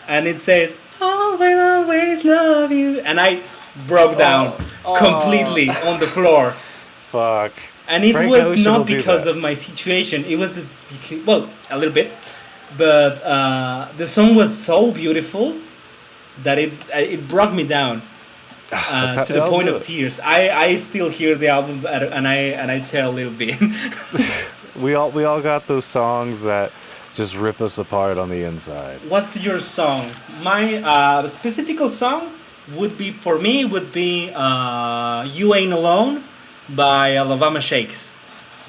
S2: and it says, "I will always love you," and I broke down completely on the floor.
S1: Fuck.
S2: And it was not because of my situation. It was just well, a little bit, but the song was so beautiful that it brought me down to the point of tears. I still hear the album and I tear a little bit.
S1: we all got those songs that just rip us apart on the inside.
S2: What's your song? My specific song would be for me "You Ain't Alone" by Alabama Shakes.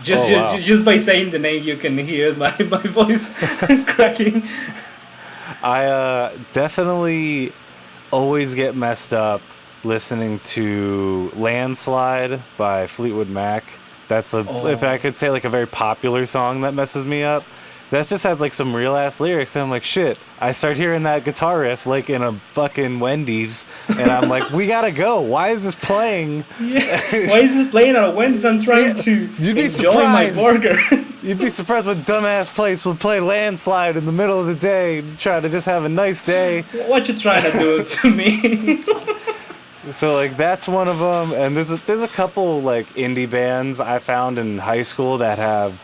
S2: Just by saying the name, you can hear my voice cracking.
S1: I definitely always get messed up listening to "Landslide" by Fleetwood Mac. That's if I could say like a very popular song that messes me up. That just has like some real ass lyrics, and I'm like, shit. I start hearing that guitar riff like in a fucking Wendy's, and I'm like, we gotta go. Why is this playing?
S2: Yeah. Why is this playing at a Wendy's? I'm trying to enjoy my burger.
S1: You'd be surprised what dumbass place will play "Landslide" in the middle of the day, try to just have a nice day.
S2: What you trying to do to me?
S1: So like that's one of them, and there's a couple like indie bands I found in high school that have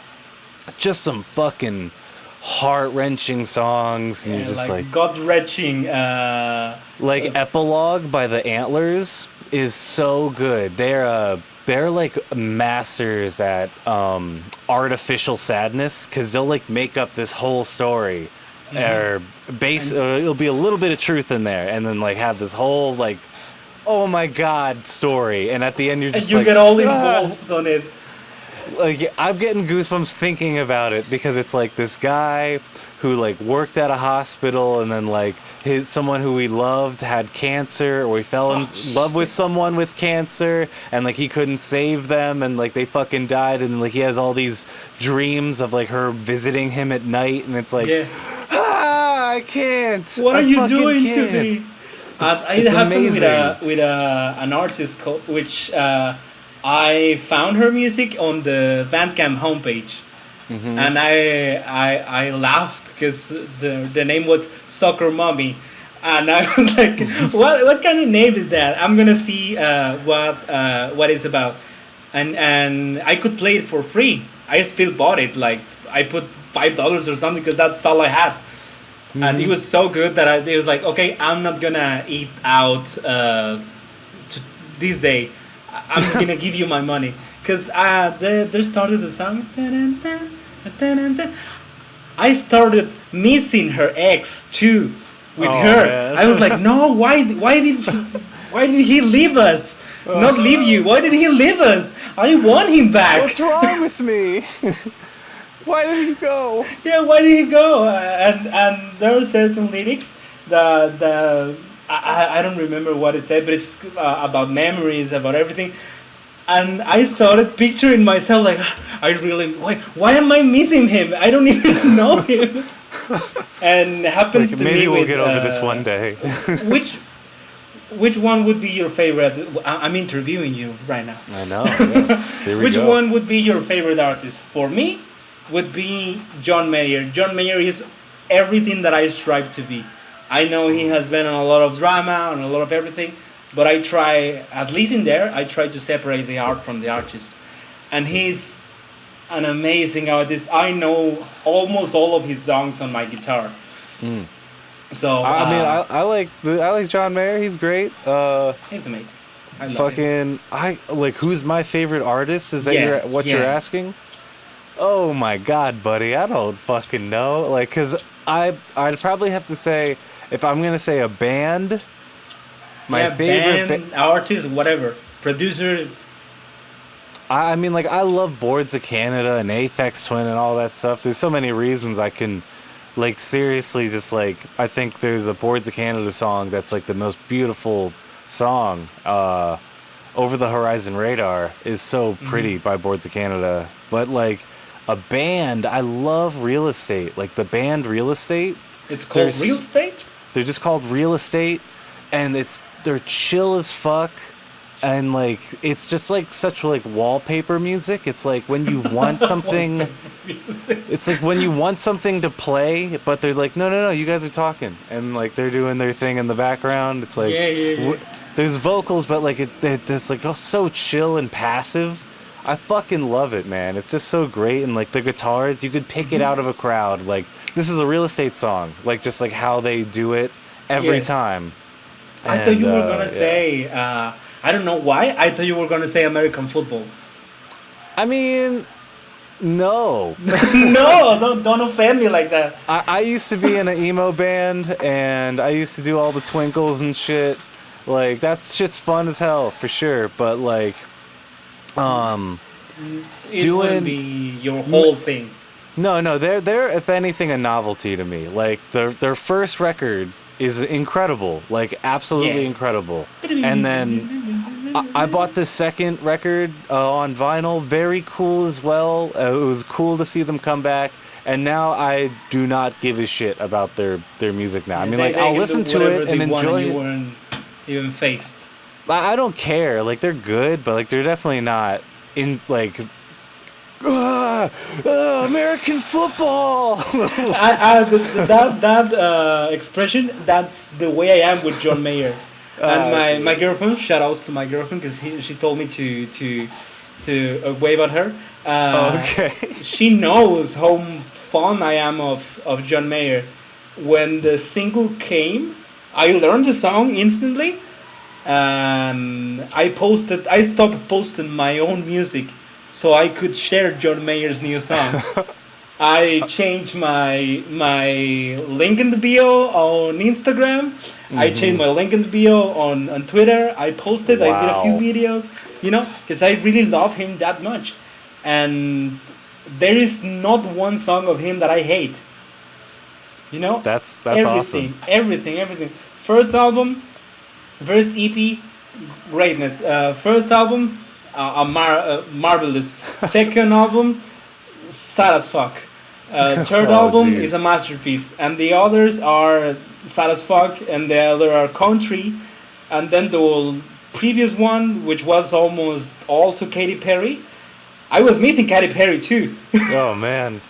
S1: just some fucking heart-wrenching songs, and you're just like
S2: gut-wrenching.
S1: Like Epilogue by the Antlers is so good. They're like masters at artificial sadness, because they'll like make up this whole story, or it'll be a little bit of truth in there, and then like have this whole like, oh my god story, and at the end you're just
S2: and you get all involved on it.
S1: Like I'm getting goosebumps thinking about it, because it's like this guy who like worked at a hospital, and then like someone who he loved had cancer, or he fell in love with someone with cancer, and like he couldn't save them, and like they fucking died, and like he has all these dreams of like her visiting him at night, and it's like I can't.
S2: What are you doing
S1: can't.
S2: to me? It happened with an artist which I found her music on the Bandcamp homepage, and I laughed because the name was Soccer Mommy, And I was like, what kind of name is that? I'm gonna see what it's about, and I could play it for free. I still bought it. Like I put $5 or something because that's all I had, and it was so good that it was like, okay, I'm not gonna eat out this day. I'm gonna give you my money because they started the song. I started missing her ex too with her.
S1: Man.
S2: I was like, no, why did he leave us? Not leave you. Why did he leave us? I want him back.
S1: What's wrong with me? Why did he go?
S2: Yeah, why did he go? And there are certain lyrics that I don't remember what it said, but it's about memories, about everything. And I started picturing myself like, why am I missing him? I don't even know him. And it happens
S1: Like,
S2: to
S1: maybe
S2: me
S1: we'll
S2: with,
S1: get over this one day.
S2: which one would be your favorite? I'm interviewing you right now.
S1: I know. Yeah. Here we
S2: Which
S1: go.
S2: one would be your favorite artist? For me, would be John Mayer. John Mayer is everything that I strive to be. I know he has been on a lot of drama and a lot of everything, but I try, at least in there, I try to separate the art from the artist. And he's an amazing artist. I know almost all of his songs on my guitar. So
S1: I mean, I like John Mayer. He's great.
S2: it's amazing. I love him.
S1: Who's my favorite artist? Is that
S2: Yeah,
S1: you're
S2: yeah.
S1: asking? Oh my God, buddy, I don't fucking know. Like, cause I'd probably have to say, if I'm gonna say a band, my favorite
S2: band, artist, whatever, producer.
S1: I mean, like, I love Boards of Canada and Aphex Twin and all that stuff. There's so many reasons I can, like, seriously, just like, I think there's a Boards of Canada song that's like the most beautiful song. Over the Horizon Radar is so pretty by Boards of Canada. But like a band, I love Real Estate. Like the band Real Estate.
S2: It's called Real Estate.
S1: They're just called Real Estate, and they're chill as fuck. And like it's just like such like wallpaper music. It's like when you want something it's like when you want something to play, but they're like, no, you guys are talking, and like they're doing their thing in the background. It's like there's vocals, but like it's like so chill and passive. I fucking love it, man. It's just so great, and like the guitars, you could pick it out of a crowd. Like this is a Real Estate song, like just like how they do it every time.
S2: I thought you were gonna say. I don't know why. I thought you were gonna say American football.
S1: I mean, no.
S2: No, don't offend me like that.
S1: I used to be in an emo band, and I used to do all the twinkles and shit. Like that shit's fun as hell for sure. But like,
S2: It wouldn't be your whole thing.
S1: No, they're if anything a novelty to me. Like their first record is incredible, like absolutely incredible. And then I bought the second record on vinyl, very cool as well. It was cool to see them come back. And now I do not give a shit about their music now. I mean, like I'll listen to it and enjoy it.
S2: You weren't even faced.
S1: I don't care. Like they're good, but like they're definitely not in like. American football.
S2: that expression. That's the way I am with John Mayer. And my girlfriend. Shout outs to my girlfriend because she told me to wave at her.
S1: Okay.
S2: She knows how fond I am of John Mayer. When the single came, I learned the song instantly, and I stopped posting my own music so I could share John Mayer's new song. I changed my link in the bio on Instagram. I changed my link in the bio on Twitter. I posted.
S1: Wow.
S2: I did a few videos, because I really love him that much. And there is not one song of him that I hate.
S1: That's
S2: everything,
S1: awesome.
S2: Everything. First album, first EP, greatness. First album, marvelous. Second album, sad as fuck. Third album is a masterpiece, and the others are sad as fuck, and the other are country, and then the previous one, which was almost all to Katy Perry. I was missing Katy Perry too.
S1: Oh man.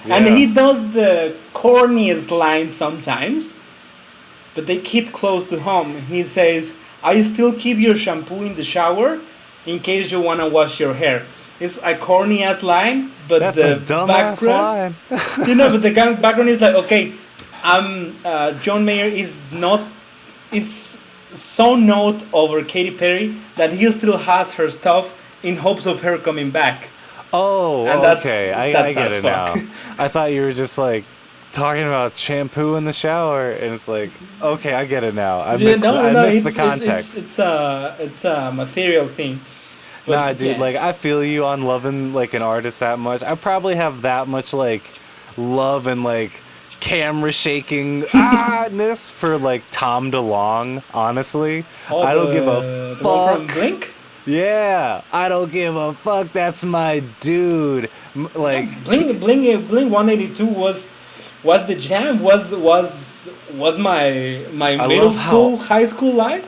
S2: And he does the corniest line sometimes. but they keep close to home. He says, "I still keep your shampoo in the shower, in case you wanna wash your hair." It's a corny ass line, but
S1: That's
S2: the
S1: a dumbass
S2: background,
S1: line.
S2: but the background is like, okay, John Mayer is so note over Katy Perry that he still has her stuff in hopes of her coming back.
S1: Oh,
S2: And that's-
S1: okay. I
S2: that's
S1: get
S2: as
S1: it
S2: fuck.
S1: now. I thought you were just like talking about shampoo in the shower, and it's like, okay, I get it now. I missed the context.
S2: It's a material thing. But,
S1: Nah, dude,
S2: yeah.
S1: like I feel you on loving like an artist that much. I probably have that much like love and like camera shaking ness for like Tom DeLonge, honestly.
S2: Oh,
S1: I don't give a
S2: the one from
S1: fuck.
S2: Blink?
S1: Yeah, I don't give a fuck. That's my dude. Like
S2: Blink 182 was the jam. Was my
S1: I
S2: middle
S1: love how-
S2: school, high school life.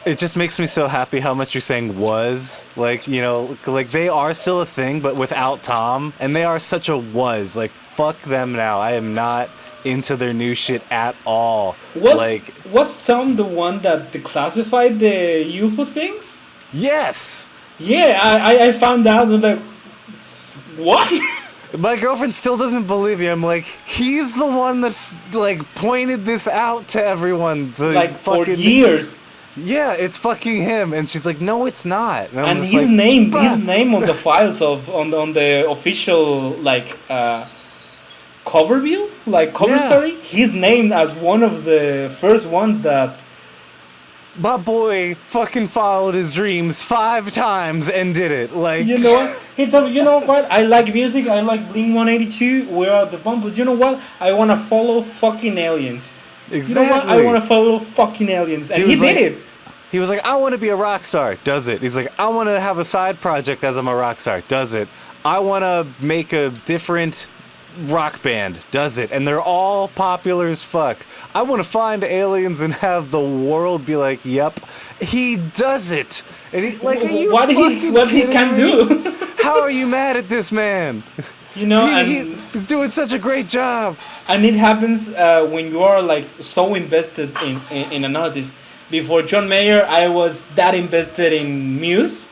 S1: it just makes me so happy how much you're saying was. Like, you know, like they are still a thing, but without Tom. And they are such a was. Like, fuck them now. I am not into their new shit at all.
S2: Was Tom the one that declassified the UFO things?
S1: Yes!
S2: Yeah, I found out. I'm like, what?
S1: My girlfriend still doesn't believe me. I'm like, he's the one that like pointed this out to everyone. The
S2: Like for
S1: fucking
S2: years.
S1: Yeah, it's fucking him. And she's like, no, it's not. And I'm
S2: And
S1: just
S2: his
S1: like,
S2: name,
S1: "Bah."
S2: his name on the files of on the official like cover view, like cover
S1: Yeah.
S2: story. He's named as one of the first ones that.
S1: My boy fucking followed his dreams 5 times and did it. Like,
S2: You know what? He tells you know what? I like music. I like Blink 182. We are the bomb. But you know what? I wanna follow fucking aliens.
S1: exactly.
S2: You know what? I wanna follow fucking aliens, and he
S1: was
S2: did
S1: like-
S2: it.
S1: He was like, I want to be a rock star. Does it. He's like, I want to have a side project as I'm a rock star. Does it. I want to make a different rock band. Does it. And they're all popular as fuck. I want to find aliens and have the world be like, yep, he does it. And he, like, are you
S2: what he
S1: kidding
S2: can
S1: me?
S2: do.
S1: How are you mad at this man?
S2: You know, and
S1: He's doing such a great job.
S2: and it happens when you are like so invested in an artist. Before John Mayer, I was that invested in Muse.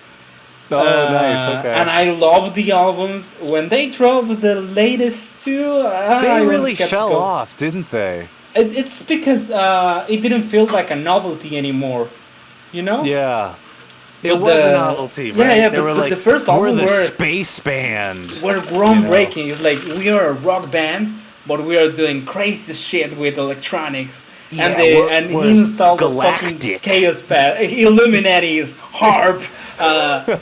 S1: Oh, nice. Okay.
S2: And I love the albums. When they dropped the latest two,
S1: They
S2: I was
S1: really fell
S2: skeptical.
S1: off, didn't they?
S2: It's because it didn't feel like a novelty anymore. You know?
S1: Yeah. It
S2: But
S1: was a
S2: the-
S1: novelty,
S2: yeah,
S1: right?
S2: yeah,
S1: They
S2: but-
S1: were
S2: but
S1: like,
S2: the first
S1: we're
S2: album
S1: the
S2: were-
S1: space band.
S2: We're groundbreaking. It's like we are a rock band, but we are doing crazy shit with electronics.
S1: Yeah,
S2: And
S1: we're
S2: he installed the fucking
S1: galactic.
S2: chaos pad, Illuminati's, harp,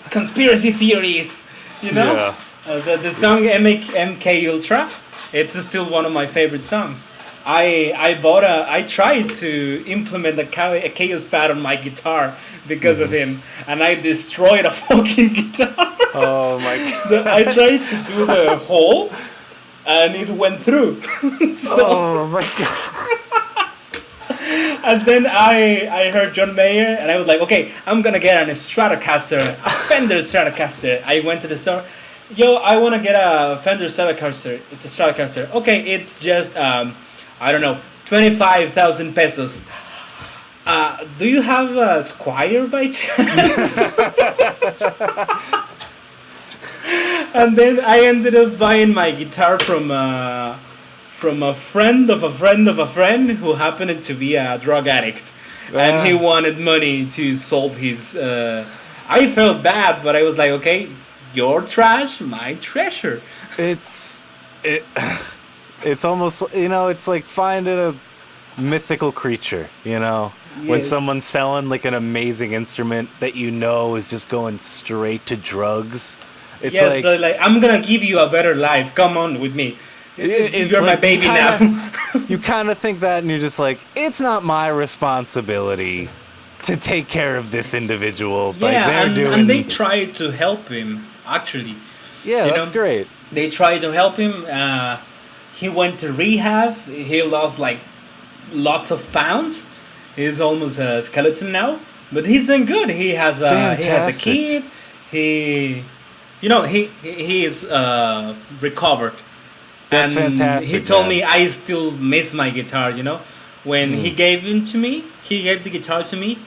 S2: conspiracy theories. You know, the song MK Ultra. It's still one of my favorite songs. I tried to implement a chaos pad on my guitar because of him, and I destroyed a fucking guitar.
S1: Oh my god.
S2: I tried to do the hole, and it went through. So,
S1: Oh my god.
S2: and then I heard John Mayer, and I was like, okay, I'm gonna get a Stratocaster, a Fender Stratocaster. I went to the store. Yo, I want to get a Fender Stratocaster. It's a Stratocaster. Okay, it's just I don't know, 25,000 pesos. Do you have a Squire by chance? And then I ended up buying my guitar from a friend of a friend of a friend who happened to be a drug addict, and he wanted money to solve his. I felt bad, but I was like, okay, your trash, my treasure.
S1: It's almost, it's like finding a mythical creature, when
S2: Yeah.
S1: someone's selling like an amazing instrument that is just going straight to drugs. It's
S2: Yes,
S1: like,
S2: so like I'm gonna give you a better life. Come on with me.
S1: it's
S2: You're my
S1: like
S2: baby now.
S1: you kind of think that, and you're just like, it's not my responsibility to take care of this individual. Like they're doing.
S2: and they tried to help him. Actually,
S1: Yeah,
S2: you
S1: that's
S2: know?
S1: great.
S2: they tried to help him. He went to rehab. He lost like lots of pounds. He's almost a skeleton now, but he's doing good. He has a
S1: Fantastic.
S2: kid. He is recovered.
S1: That's
S2: and
S1: fantastic,
S2: He told
S1: man.
S2: me I still miss my guitar, when he gave him to me, he gave the guitar to me.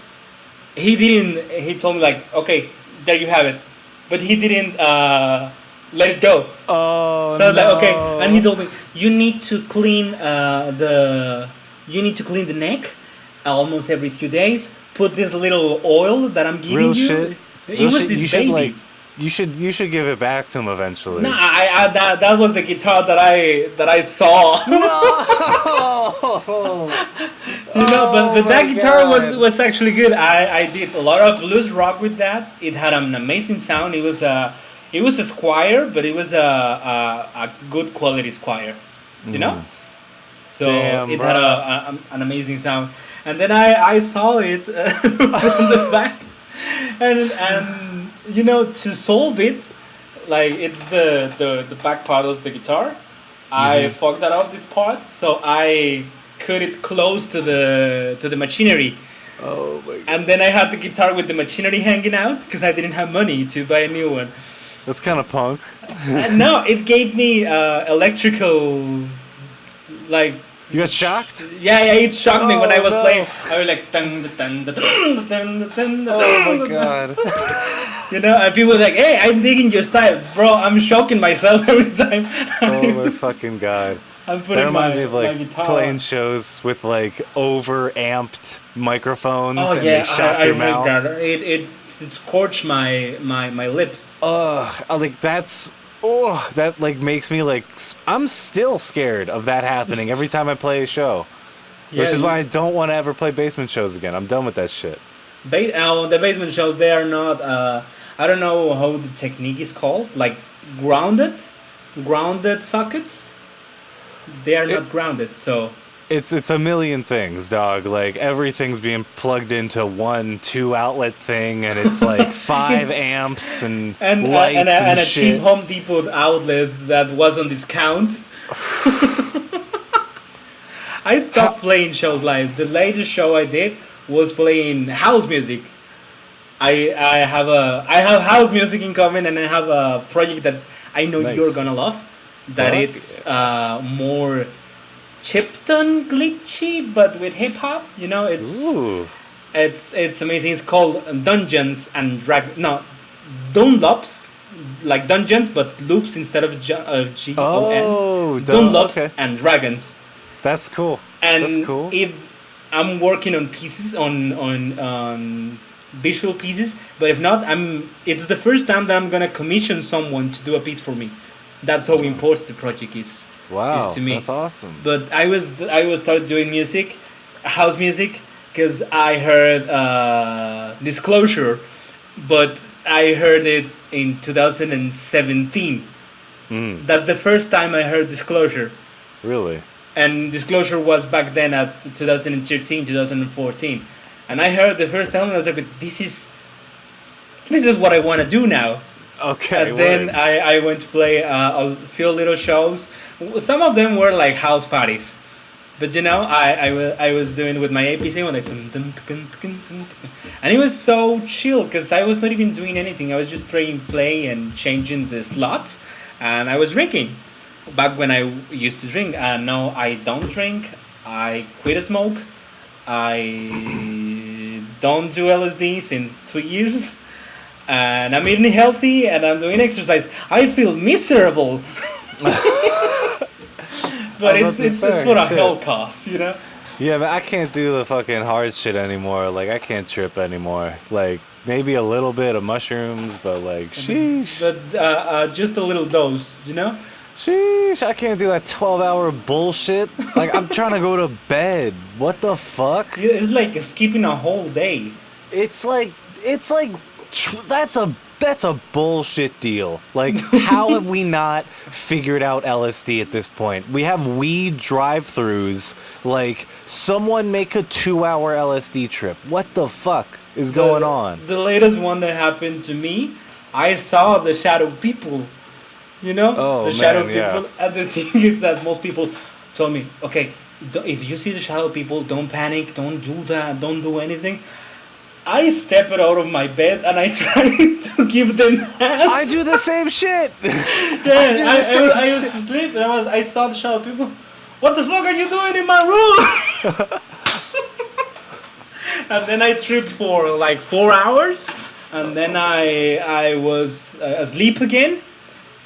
S2: He didn't. He told me like, okay, there you have it, but he didn't let it go.
S1: Oh
S2: So I was
S1: no.
S2: like, okay, and he told me you need to clean the neck almost every few days. Put this little oil that I'm giving
S1: Real
S2: you.
S1: shit.
S2: It
S1: Real
S2: was
S1: shit.
S2: his
S1: You should
S2: baby.
S1: like. You should give it back to him eventually.
S2: No, that was the guitar that I saw.
S1: No.
S2: You know, but
S1: Oh
S2: that
S1: my
S2: guitar
S1: God.
S2: was actually good. I did a lot of blues rock with that. It had an amazing sound. It was a Squire, but it was a good quality Squire. You know, so
S1: Damn,
S2: it
S1: bro.
S2: had an amazing sound. And then I saw it from the back, and you know, to solve it, like it's the back part of the guitar. I fucked that up this part, so I cut it close to the machinery.
S1: Oh my God.
S2: And then I had the guitar with the machinery hanging out because I didn't have money to buy a new one.
S1: That's kind of punk.
S2: And no, it gave me electrical, like,
S1: You got shocked?
S2: yeah, it shocked me when I
S1: Oh,
S2: was
S1: no.
S2: playing. I was like, dun, dun, dun, dun, dun, dun,
S1: Oh my God.
S2: You know, and people were like, hey, I'm digging your style. Bro, I'm shocking myself every time.
S1: Oh my fucking God.
S2: I'm
S1: That
S2: putting
S1: reminds
S2: my,
S1: me of
S2: my
S1: like
S2: guitar.
S1: playing shows with like over-amped microphones
S2: Oh
S1: and
S2: yeah,
S1: they shock
S2: I
S1: your
S2: hate
S1: mouth.
S2: that. It scorched my lips.
S1: Ugh, like that like makes me like I'm still scared of that happening every time I play a show.
S2: Yeah,
S1: Which is why I don't want to ever play basement shows again. I'm done with that shit.
S2: The basement shows, they are not. I don't know how the technique is called. Like grounded sockets. They are not grounded. So
S1: It's a million things, dog. Like everything's being plugged into 1-2 outlet thing, and it's like 5 amps and lights and
S2: a
S1: shit.
S2: cheap Home Depot outlet that was on discount. I stopped playing shows live. The latest show I did was playing house music. I have house music in common, and I have a project that I know
S1: Nice.
S2: you're gonna love. That
S1: Fuck
S2: it's more chiptune glitchy, but with hip hop. You know,
S1: Ooh.
S2: it's amazing. It's called Dungeons and Dunlops, like dungeons, but loops instead of G-O-Ns.
S1: Oh,
S2: Dunlops
S1: okay.
S2: and Dragons.
S1: That's cool.
S2: And
S1: That's cool.
S2: if I'm working on pieces on visual pieces, but if not, it's the first time that I'm gonna commission someone to do a piece for me. That's how important the project is.
S1: Wow,
S2: is to me.
S1: that's awesome.
S2: But I was started doing music, house music, because I heard Disclosure, but I heard it in 2017. That's the first time I heard Disclosure.
S1: Really?
S2: And Disclosure was back then at 2013, 2014. And I heard the first time and I was like, this is what I want to do now.
S1: Okay.
S2: And then
S1: word.
S2: I went to play a few little shows. Some of them were like house parties. But you know, I was doing with my APC one, like, and it was so chill because I was not even doing anything. I was just play and changing the slots, and I was drinking. Back when I used to drink, no, I don't drink. I quit smoke. I don't do LSD since 2 years, and I'm eating healthy and I'm doing exercise. I feel miserable. But it's for a health cost, you know.
S1: Yeah, but I can't do the fucking hard shit anymore. Like, I can't trip anymore. Like, maybe a little bit of mushrooms, but like, sheesh.
S2: But just a little dose, you know.
S1: Sheesh, I can't do that 12-hour bullshit. Like, I'm trying to go to bed. What the fuck?
S2: It's like skipping a whole day.
S1: It's like, that's a bullshit deal. Like, how have we not figured out LSD at this point? We have weed drive-throughs. Like, someone make a 2-hour LSD trip. What the fuck is going on?
S2: The latest one that happened to me, I saw the shadow people. You know,
S1: Oh,
S2: the shadow
S1: man, yeah.
S2: people. And the thing is that most people told me, okay, if you see the shadow people, don't panic, don't do that, don't do anything. I step out of my bed and I try to give them hands.
S1: I do the same shit.
S2: Yeah, I was to sleep and I saw the shadow people. what the fuck are you doing in my room? And then I tripped for like 4 hours, and then I was asleep again,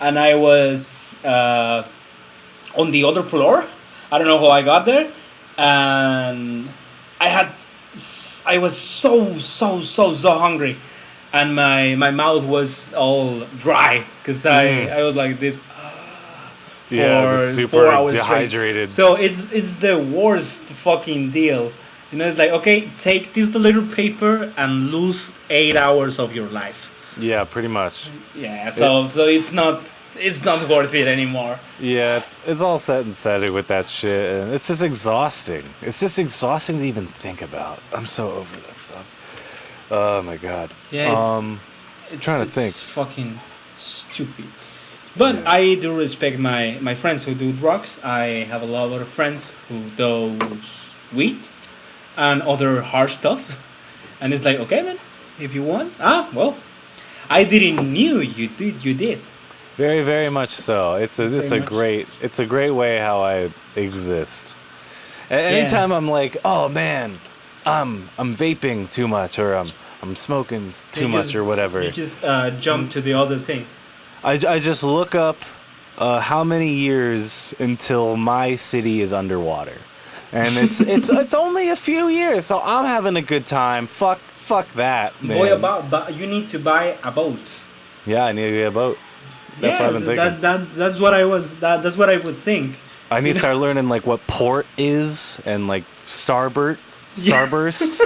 S2: and I was on the other floor. I don't know how I got there, and I was so hungry, and my mouth was all dry because I was like this.
S1: Yeah,
S2: For
S1: just super
S2: 4 hours straight.
S1: dehydrated.
S2: So it's the worst fucking deal. You know, it's like, okay, take this little paper and lose 8 hours of your life.
S1: Yeah, pretty much.
S2: Yeah, so it's not worth it anymore.
S1: Yeah, it's all set and setting with that shit, and it's just exhausting. It's just exhausting to even think about. I'm so over that stuff. Oh my god.
S2: Yeah, it's
S1: trying to think.
S2: It's fucking stupid. But
S1: Yeah.
S2: I do respect my friends who do drugs. I have a lot of friends who do weed and other hard stuff. And it's like, okay, man, if you want. Well, I didn't knew you did. You did.
S1: Very, very much so. It's a great way how I exist. Anytime I'm like, oh man, I'm vaping too much, or I'm smoking too much, or whatever.
S2: You just jump to the other thing.
S1: I just look up how many years until my city is underwater, and it's only a few years, so I'm having a good time. Fuck that, man.
S2: Boy, you need to buy a boat.
S1: Yeah, I need to get a boat. That's what I've been thinking.
S2: That's what I was. That's what I would think.
S1: I need to start learning like what port is and like starburst,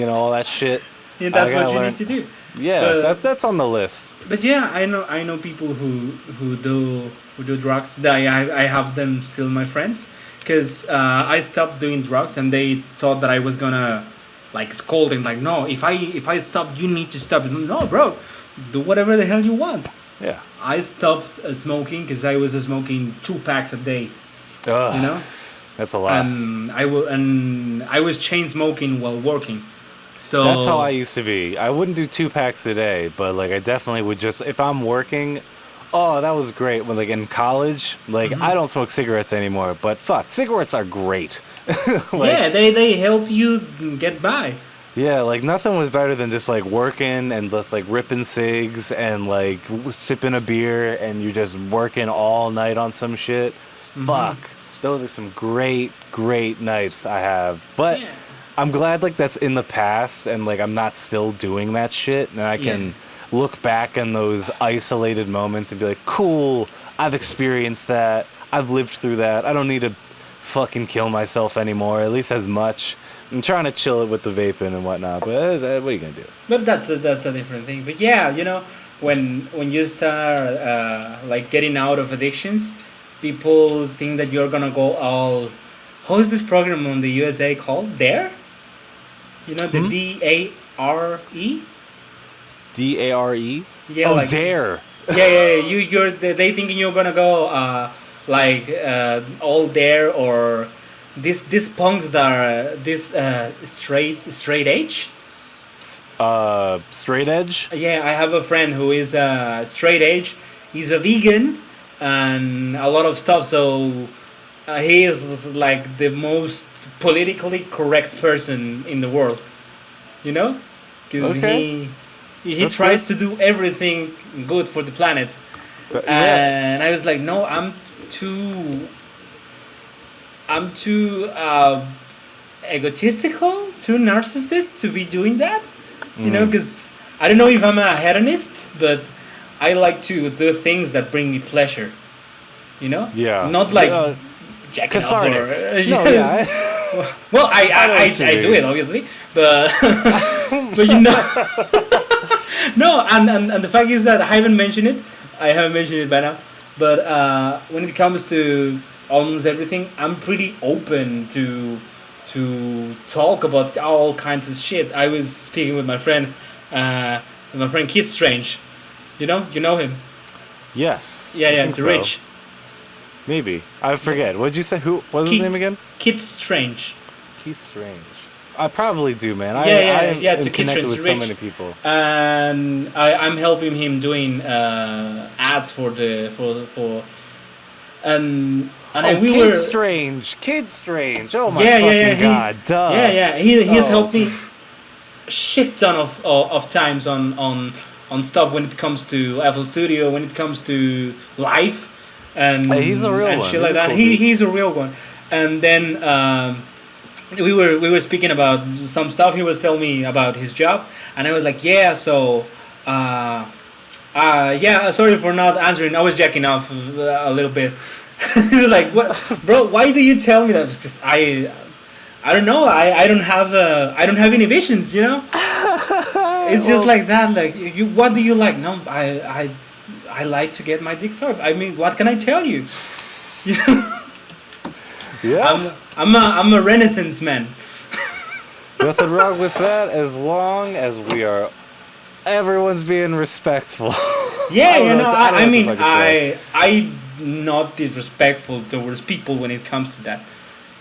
S1: all that shit.
S2: Yeah, that's what you need to do.
S1: Yeah, that's on the list.
S2: But yeah, I know people who do drugs. I have them still my friends, because I stopped doing drugs and they thought that I was gonna like scold them, like, no, if I stop, you need to stop. No, bro, do whatever the hell you want.
S1: Yeah.
S2: I stopped smoking because I was smoking 2 packs a day.
S1: Ugh,
S2: You know,
S1: that's a lot.
S2: and I was chain smoking while working. So
S1: That's how I used to be. I wouldn't do 2 packs a day, but like I definitely would just, if I'm working. Oh, that was great. When like in college, like I don't smoke cigarettes anymore, but fuck, cigarettes are great.
S2: yeah, they help you get by.
S1: Yeah, like nothing was better than just like working and just like ripping cigs and like sipping a beer and you're just working all night on some shit. Fuck, those are some great nights I have. But
S2: Yeah.
S1: I'm glad like that's in the past and like I'm not still doing that shit and I can look back on those isolated moments and be like, cool, I've experienced that. I've lived through that. I don't need to fucking kill myself anymore, at least as much. I'm trying to chill it with the vaping and whatnot, but what are you gonna do?
S2: But that's a different thing. But yeah, when you start like getting out of addictions, people think that you're gonna go all. How is this program on the USA called? Dare? The DARE.
S1: DARE?
S2: Yeah,
S1: oh,
S2: like,
S1: dare.
S2: Yeah. They thinking you're gonna go all dare, or these punks that are this straight edge.
S1: Straight edge.
S2: Yeah, I have a friend who is straight edge. He's a vegan and a lot of stuff. So he is like the most politically correct person in the world. Because he
S1: That's
S2: tries
S1: good.
S2: to do everything good for the planet.
S1: Yeah.
S2: And I was like, no, I'm too egotistical, too narcissist to be doing that. Because I don't know if I'm a hedonist, but I like to do things that bring me pleasure.
S1: Yeah.
S2: Not like jacking off or
S1: Cathartic. No, yeah.
S2: well, I
S1: know what you
S2: do
S1: mean.
S2: it obviously, but but no, and the fact is that I haven't mentioned it by now. But when it comes to almost everything, I'm pretty open to talk about all kinds of shit. I was speaking with my friend Keith Strange. You know him.
S1: Yes.
S2: Yeah,
S1: I think
S2: the
S1: so.
S2: rich.
S1: Maybe. I forget. What did you say? Who? What was his name again?
S2: Keith Strange.
S1: Keith Strange. I probably do, man.
S2: Yeah,
S1: I am
S2: to Keith
S1: connected
S2: Strange,
S1: with so
S2: rich.
S1: many people.
S2: And I'm helping him doing ads for and And
S1: Oh,
S2: then we
S1: Kid
S2: were
S1: Strange. Kid Strange. Oh my
S2: yeah, yeah, yeah.
S1: fucking god. Duh.
S2: He's
S1: Oh.
S2: helped me a shit ton of times on stuff when it comes to FL Studio, when it comes to live,
S1: Hey, he's a real
S2: and
S1: one.
S2: shit
S1: He's
S2: like
S1: a
S2: that.
S1: cool dude.
S2: He's a real one. And then we were speaking about some stuff. He was telling me about his job, and I was like, yeah, so. Yeah, sorry for not answering. I was jacking off a little bit. He was like, "What, bro? Why do you tell me that?" Because I don't know. I don't have inhibitions. You know, it's just
S1: Well,
S2: like that. Like, you, what do you like? No, I like to get my dick sucked. I mean, what can I tell you? You know,
S1: yeah.
S2: I'm a Renaissance man.
S1: Nothing wrong with that as long as we are. Everyone's being respectful.
S2: Yeah,
S1: don't
S2: you know,
S1: know what to- I don't
S2: I
S1: know
S2: mean,
S1: what the fuck to say.
S2: I'm not disrespectful towards people when it comes to that.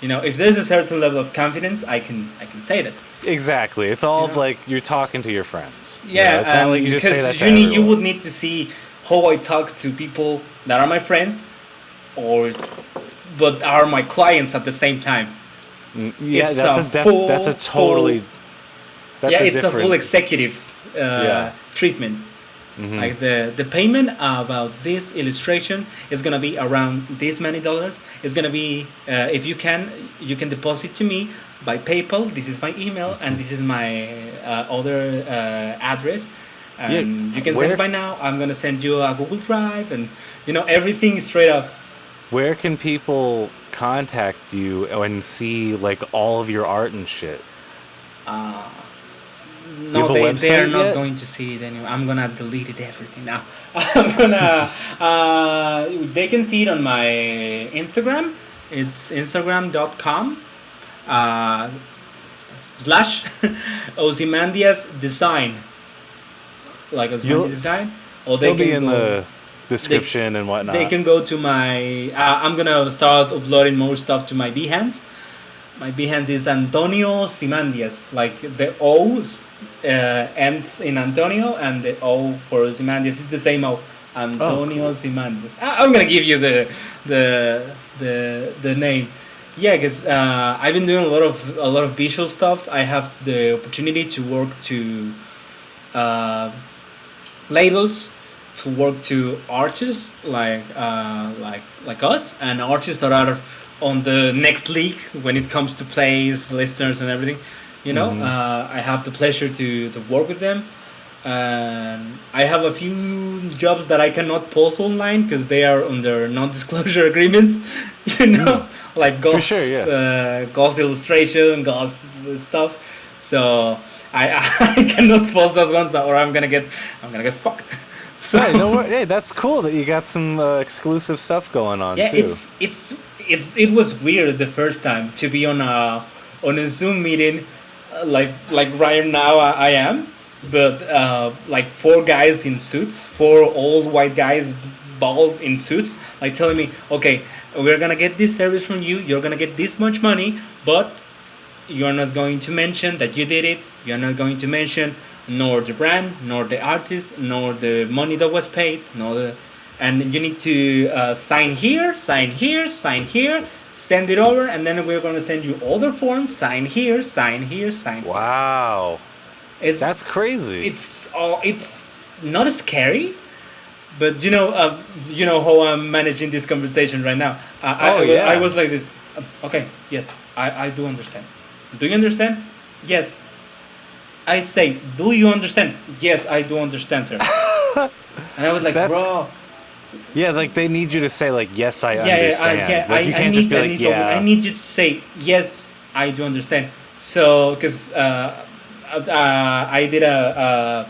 S2: You know, if there's a certain level of confidence, I can say that.
S1: Exactly. It's all
S2: You
S1: of
S2: know?
S1: like you're talking to your friends. You
S2: Yeah,
S1: know, it's not like you just say that to
S2: you
S1: everyone.
S2: would need to see how I talk to people that are my friends, or but are my clients at the same time.
S1: Yeah,
S2: It's
S1: that's a totally. That's
S2: yeah,
S1: a
S2: it's a
S1: different.
S2: full executive
S1: Yeah.
S2: treatment.
S1: Mhm.
S2: Like the payment about this illustration is gonna be around this many dollars. It's gonna be if you can deposit to me by PayPal. This is my email and this is my other address, and
S1: Yeah,
S2: you can send
S1: where-
S2: it by now. I'm gonna send you a Google Drive, and you know everything is straight up.
S1: Where can people contact you and see like all of your art and shit?
S2: No,
S1: Do you have a
S2: they are
S1: website
S2: not
S1: yet?
S2: going to see it anymore. I'm gonna delete it everything now. I'm gonna. They can see it on my Instagram. It's instagram.com slash Ozymandias Design, like Ozymandias Design. Or they
S1: They'll be
S2: can
S1: in
S2: go.
S1: the description and whatnot.
S2: They can go to my. I'm gonna start uploading more stuff to my Behance. My Behance is Antonio Simandias. Like the O ends in Antonio, and the O for Simandias is the same O. Antonio
S1: cool.
S2: Simandias. I'm gonna give you the name. Yeah, because I've been doing a lot of visual stuff. I have the opportunity to work to labels, to work to artists like us, and artists that are on the next league when it comes to plays, listeners, and everything. You know, I have the pleasure to work with them. And I have a few jobs that I cannot post online because they are under non-disclosure agreements. You know, like ghost,
S1: sure, yeah.
S2: Ghost illustration, ghost stuff. So I cannot post those ones, or I'm gonna get fucked. So
S1: Hey, you know what? Hey, that's cool that you got some exclusive stuff going on
S2: yeah,
S1: too.
S2: it was weird the first time to be on a Zoom meeting, like right now I am, but like four guys in suits, four old white guys, bald in suits, like telling me, okay, we're gonna get this service from you. You're gonna get this much money, but you're not going to mention that you did it. You're not going to mention nor the brand, nor the artist, nor the money that was paid, nor the, and you need to sign here, sign here, sign here, send it over, and then we're gonna send you all the forms. Sign here, sign here, sign. Here.
S1: Wow,
S2: It's
S1: that's crazy.
S2: it's not scary, but you know how I'm managing this conversation right now. I was like this. Okay, yes, I do understand. Do you understand? Yes. I say, do you understand? Yes, I do understand, sir. And I was like,
S1: That's-
S2: bro.
S1: Yeah, like they need you to say like, yes, I
S2: Yeah,
S1: understand. Like you can't just be like, yeah.
S2: I need you to say, yes, I do understand. So, because I did a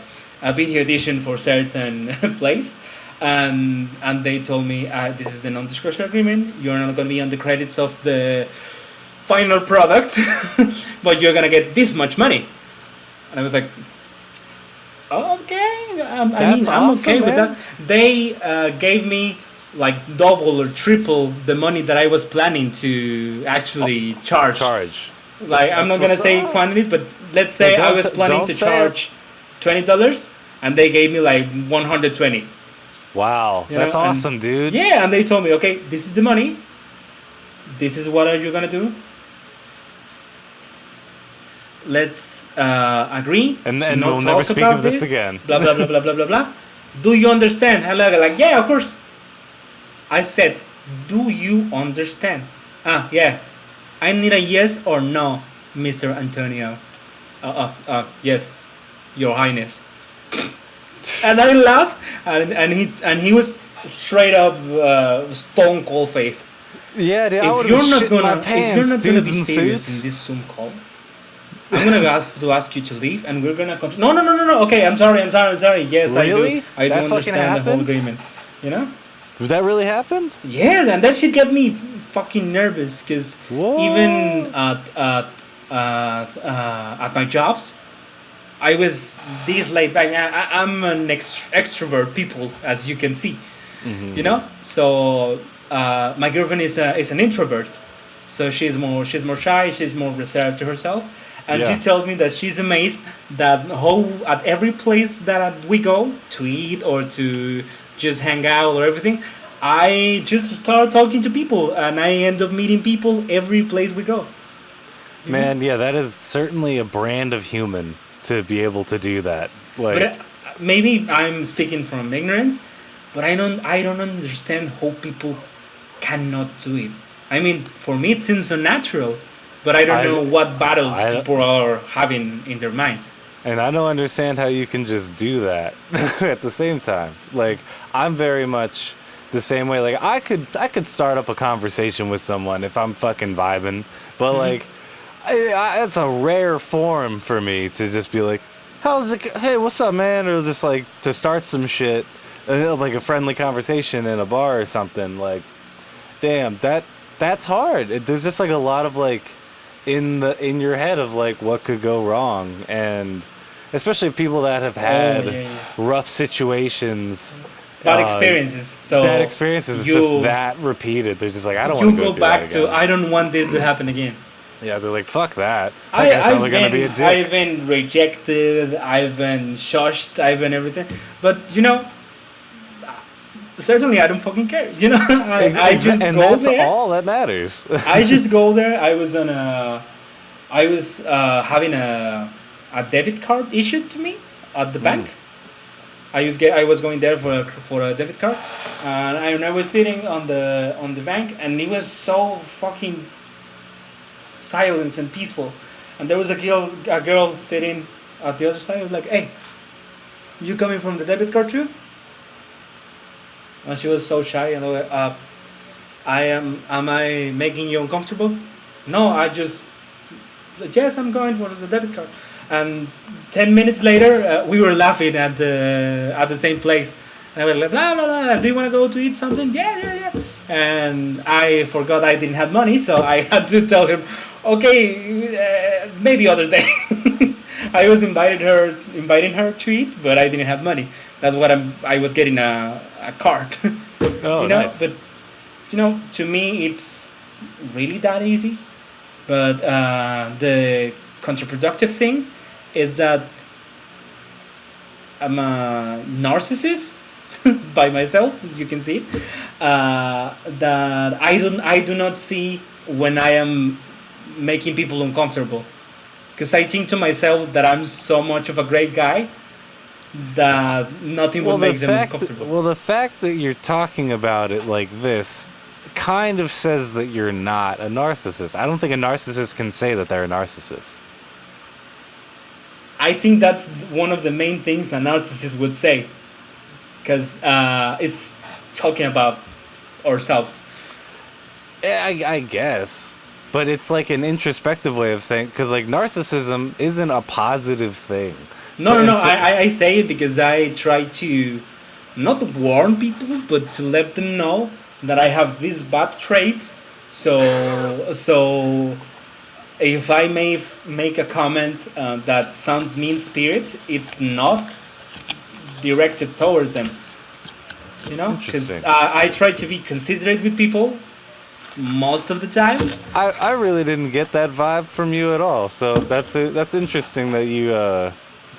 S2: video edition for certain place, and they told me this is the non-disclosure agreement. You're not going to be on the credits of the final product, but you're going to get this much money. And I was like, okay, I'm
S1: awesome,
S2: okay with
S1: man.
S2: that. They gave me like double or triple the money that I was planning to actually charge. Like I'm
S1: That's
S2: not gonna
S1: what's
S2: say
S1: up.
S2: quantities, but let's say
S1: Yeah,
S2: I was
S1: don't
S2: planning to
S1: say it.
S2: charge $20, and they gave me like 120.
S1: Wow,
S2: You
S1: that's
S2: know, and-
S1: awesome, dude.
S2: Yeah, and they told me, okay, this is the money. This is what are you gonna do? Let's agree
S1: And
S2: to
S1: we'll
S2: not
S1: never
S2: talk
S1: speak
S2: about
S1: of this
S2: this.
S1: again.
S2: Blah blah blah blah blah blah blah. Do you understand? And like yeah, of course. I said, do you understand? Yeah. I need a yes or no, Mr. Antonio. Yes, Your Highness. And I laughed, and he was straight up stone cold face.
S1: Yeah, dude, I
S2: If
S1: would
S2: you're
S1: have
S2: not
S1: shit my
S2: gonna, if you're
S1: pants,
S2: not gonna
S1: dudes
S2: be
S1: in
S2: serious
S1: suits.
S2: in this Zoom call, I'm gonna have to ask you to leave, and we're gonna continue. No, no, no, no, no. Okay, I'm sorry. Yes,
S1: Really?
S2: I do
S1: That fucking
S2: understand the whole
S1: happened?
S2: agreement. You know?
S1: Did that really happen?
S2: Yeah, and that shit get me fucking nervous because
S1: Whoa.
S2: even at my jobs, I was this laid back. I'm an extrovert people, as you can see.
S1: Mm-hmm.
S2: You know, so my girlfriend is an introvert, so she's more shy, she's more reserved to herself, and
S1: Yeah.
S2: she tells me that she's amazed that how at every place that we go to eat or to just hang out or everything, I just start talking to people and I end up meeting people every place we go.
S1: Man, yeah, that is certainly a brand of human to be able to do that. Like,
S2: But maybe I'm speaking from ignorance, but I don't understand how people cannot do it. I mean, for me it seems unnatural, but I don't know what battles people are having in their minds.
S1: and I don't understand how you can just do that at the same time. Like, I'm very much the same way. Like, I could start up a conversation with someone if I'm fucking vibing, but like, it's a rare form for me to just be like, "How's it? Hey, what's up, man?" Or just like to start some shit, like a friendly conversation in a bar or something. Like, damn, that's hard. There's just like a lot of like in your head of like what could go wrong, and especially people that have had rough situations,
S2: Bad experiences. So
S1: bad experiences. It's just that repeated. They're just like, I don't want
S2: you
S1: to go
S2: go
S1: through
S2: back
S1: that
S2: to
S1: again.
S2: I don't want this to happen again.
S1: Yeah, they're like, fuck that. That guy's probably gonna be a dick.
S2: I've been rejected. I've been shushed. I've been everything. But you know, certainly I don't fucking care. You know, I just
S1: and
S2: go
S1: that's
S2: there.
S1: all that matters.
S2: I just go there. I was having a debit card issued to me at the bank. I was going there for a debit card, and I was sitting on the bank, and it was so fucking silence and peaceful, and there was a girl sitting at the other side. I was like, "Hey, you coming from the debit card too?" And she was so shy, and I was like, Am I making you uncomfortable? No, yes, I'm going for the debit card. And 10 minutes later, we were laughing at the same place. And I was like, blah, blah, blah. Do you want to go to eat something? Yeah. And I forgot I didn't have money, so I had to tell him, okay, maybe other day. I was inviting her to eat, but I didn't have money. That's what I was getting a card.
S1: Oh, nice.
S2: But to me, it's really that easy. But the counterproductive thing is that I'm a narcissist by myself. You can see it. That I do not see when I am making people uncomfortable, because I think to myself that I'm so much of a great guy that nothing will make them uncomfortable.
S1: The fact that you're talking about it like this kind of says that you're not a narcissist. I don't think a narcissist can say that they're a narcissist.
S2: I think that's one of the main things a narcissist would say, because it's talking about ourselves.
S1: Yeah, I guess. But it's like an introspective way of saying, because like narcissism isn't a positive thing.
S2: No. I say it because I try to not warn people, but to let them know that I have these bad traits. So if I may make a comment that sounds mean-spirited, it's not directed towards them. Because I try to be considerate with people most of the time.
S1: I really didn't get that vibe from you at all. So that's interesting that you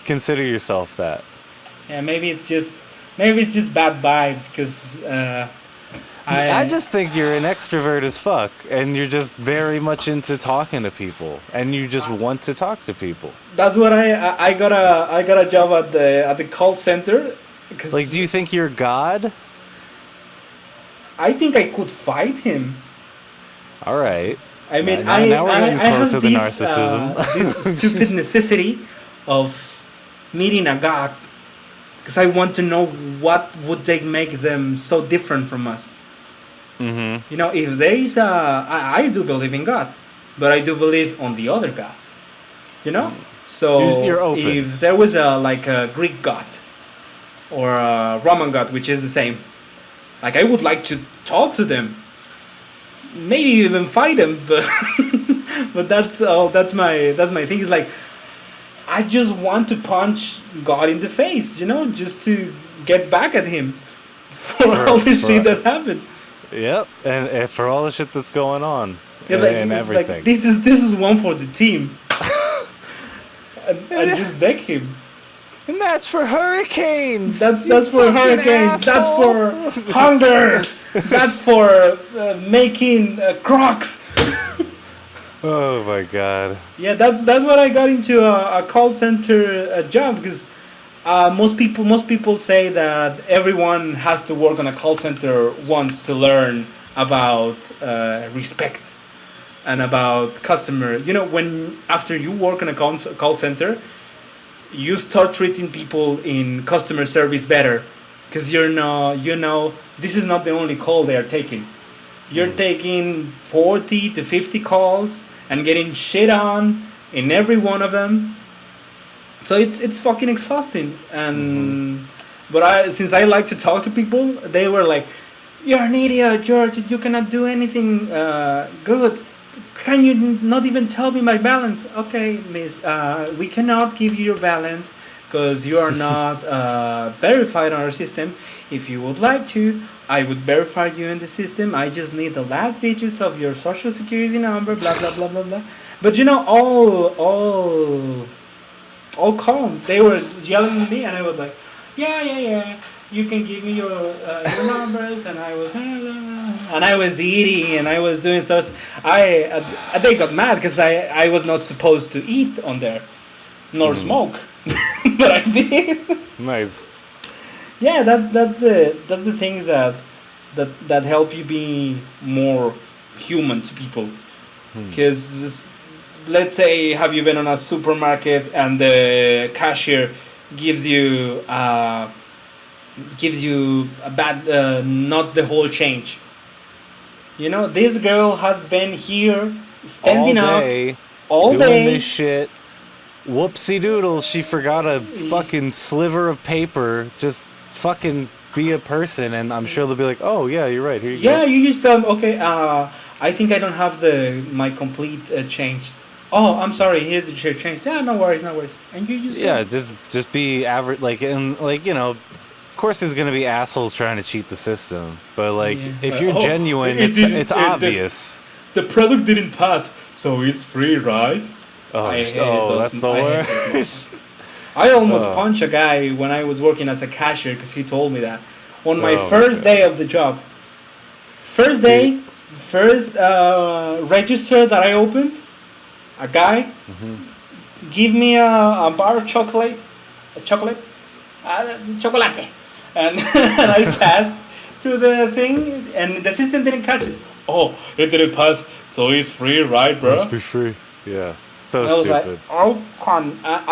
S1: consider yourself that.
S2: Yeah, maybe it's just bad vibes because.
S1: I just think you're an extrovert as fuck, and you're just very much into talking to people, and you just want to talk to people.
S2: That's what I got a job at the call center. Cause
S1: Like, do you think you're God?
S2: I think I could fight him.
S1: All right.
S2: I mean,
S1: now we're getting
S2: I
S1: close
S2: have
S1: to the
S2: this,
S1: narcissism.
S2: this stupid necessity of meeting a god, because I want to know what would they make them so different from us.
S1: Mm-hmm.
S2: You know, if there is I do believe in God, but I do believe on the other gods. You know, so
S1: You're open.
S2: if there was a Greek god or a Roman god, which is the same, like I would like to talk to them, maybe even fight them, but but that's my thing. Is like I just want to punch God in the face, you know, just to get back at him for all the shit that happened.
S1: Yep, and for all the shit that's going on,
S2: Yeah, like,
S1: and
S2: it's
S1: everything.
S2: like this is one for the team, and just deck him.
S1: And that's for hurricanes.
S2: That's
S1: you
S2: for
S1: fucking
S2: hurricanes.
S1: asshole.
S2: That's for hunger. That's for making crocs.
S1: Oh my god.
S2: Yeah, that's what I got into a call center job, because most people say that everyone has to work on a call center once to learn about respect and about customer. You know, when after you work in a call center, you start treating people in customer service better, because you know this is not the only call they are taking. You're taking 40 to 50 calls and getting shit on in every one of them. So it's fucking exhausting. And but since I like to talk to people, they were like, "You're an idiot, George. You cannot do anything good. Can you not even tell me my balance?" "Okay, miss, we cannot give you your balance because you are not verified on our system. If you would like to, I would verify you in the system. I just need the last digits of your social security number, blah, blah, blah, blah, blah." But you know, all calm. They were yelling at me, and I was like, yeah. You can give me your numbers, and I was, and I was eating, and I was doing stuff. They got mad because I was not supposed to eat on there, nor smoke, but I did.
S1: Nice.
S2: Yeah, that's the things that help you be more human to people. Because let's say, have you been on a supermarket and the cashier gives you a bad not the whole change. You know, this girl has been here standing up all
S1: doing
S2: day.
S1: This shit. Whoopsie doodles, she forgot a fucking sliver of paper. Just fucking be a person, and I'm sure they'll be like, "Oh yeah, you're right. Here you go."
S2: Yeah, you just tell them, "Okay, I think I don't have my complete change." "Oh, I'm sorry. Here's the change." "Yeah, no worries. And you just
S1: just be average, like, and like, you know, of course there's gonna be assholes trying to cheat the system, but like, if you're genuine, it's obvious.
S2: The product didn't pass, so it's free, right?
S1: That's the worst.
S2: I almost punched a guy when I was working as a cashier because he told me that on my first day of the job. First register that I opened, a guy give me a bar of chocolate, chocolate, and I passed through the thing, and the system didn't catch it. "Oh, it didn't pass, so it's free, right, bro?"
S1: Must be free. Yeah, so
S2: I was
S1: stupid.
S2: like, "Oh,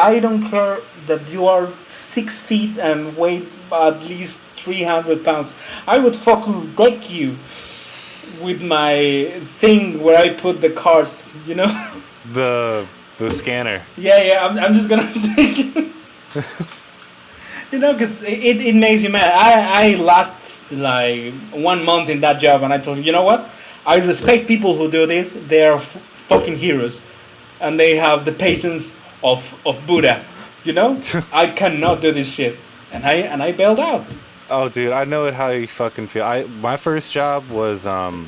S2: I don't care that you are 6 feet and weigh at least 300 pounds. I would fucking deck you with my thing where I put the cards, you know?"
S1: The scanner.
S2: Yeah, I'm just gonna take it. You know, because it makes you mad. I last like 1 month in that job, and I told him, "You know what? I respect people who do this. They are fucking heroes, and they have the patience of Buddha. You know, I cannot do this shit." And I bailed out.
S1: Oh, dude, I know how you fucking feel. My first job was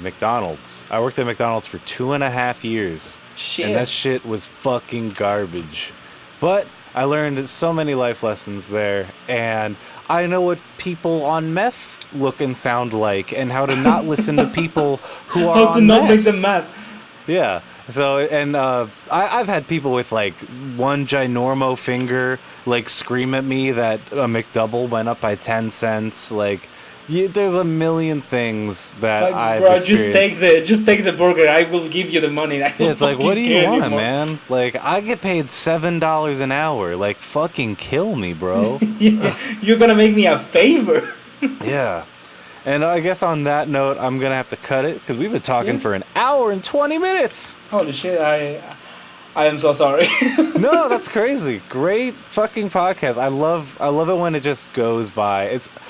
S1: McDonald's. I worked at McDonald's for 2.5 years.
S2: Shit.
S1: And that shit was fucking garbage. But I learned so many life lessons there, and I know what people on meth look and sound like, and how to not listen to people who are
S2: How to
S1: on
S2: not make them
S1: meth.
S2: mad.
S1: Yeah. So, and I've had people with like one ginormo finger like scream at me that a McDouble went up by 10 cents. Like, there's a million things that
S2: Like,
S1: I've
S2: bro,
S1: experienced.
S2: just take the burger. I will give you the money. I
S1: Yeah,
S2: don't
S1: it's like, what
S2: fucking
S1: do you
S2: care
S1: want,
S2: anymore.
S1: man? Like, I get paid $7 an hour. Like, fucking kill me, bro.
S2: You're gonna make me a favor.
S1: Yeah. And I guess on that note, I'm gonna have to cut it because we've been talking
S2: Yeah.
S1: for an hour and 20 minutes.
S2: Holy shit! I am so sorry.
S1: No, that's crazy. Great fucking podcast. I love it when it just goes by.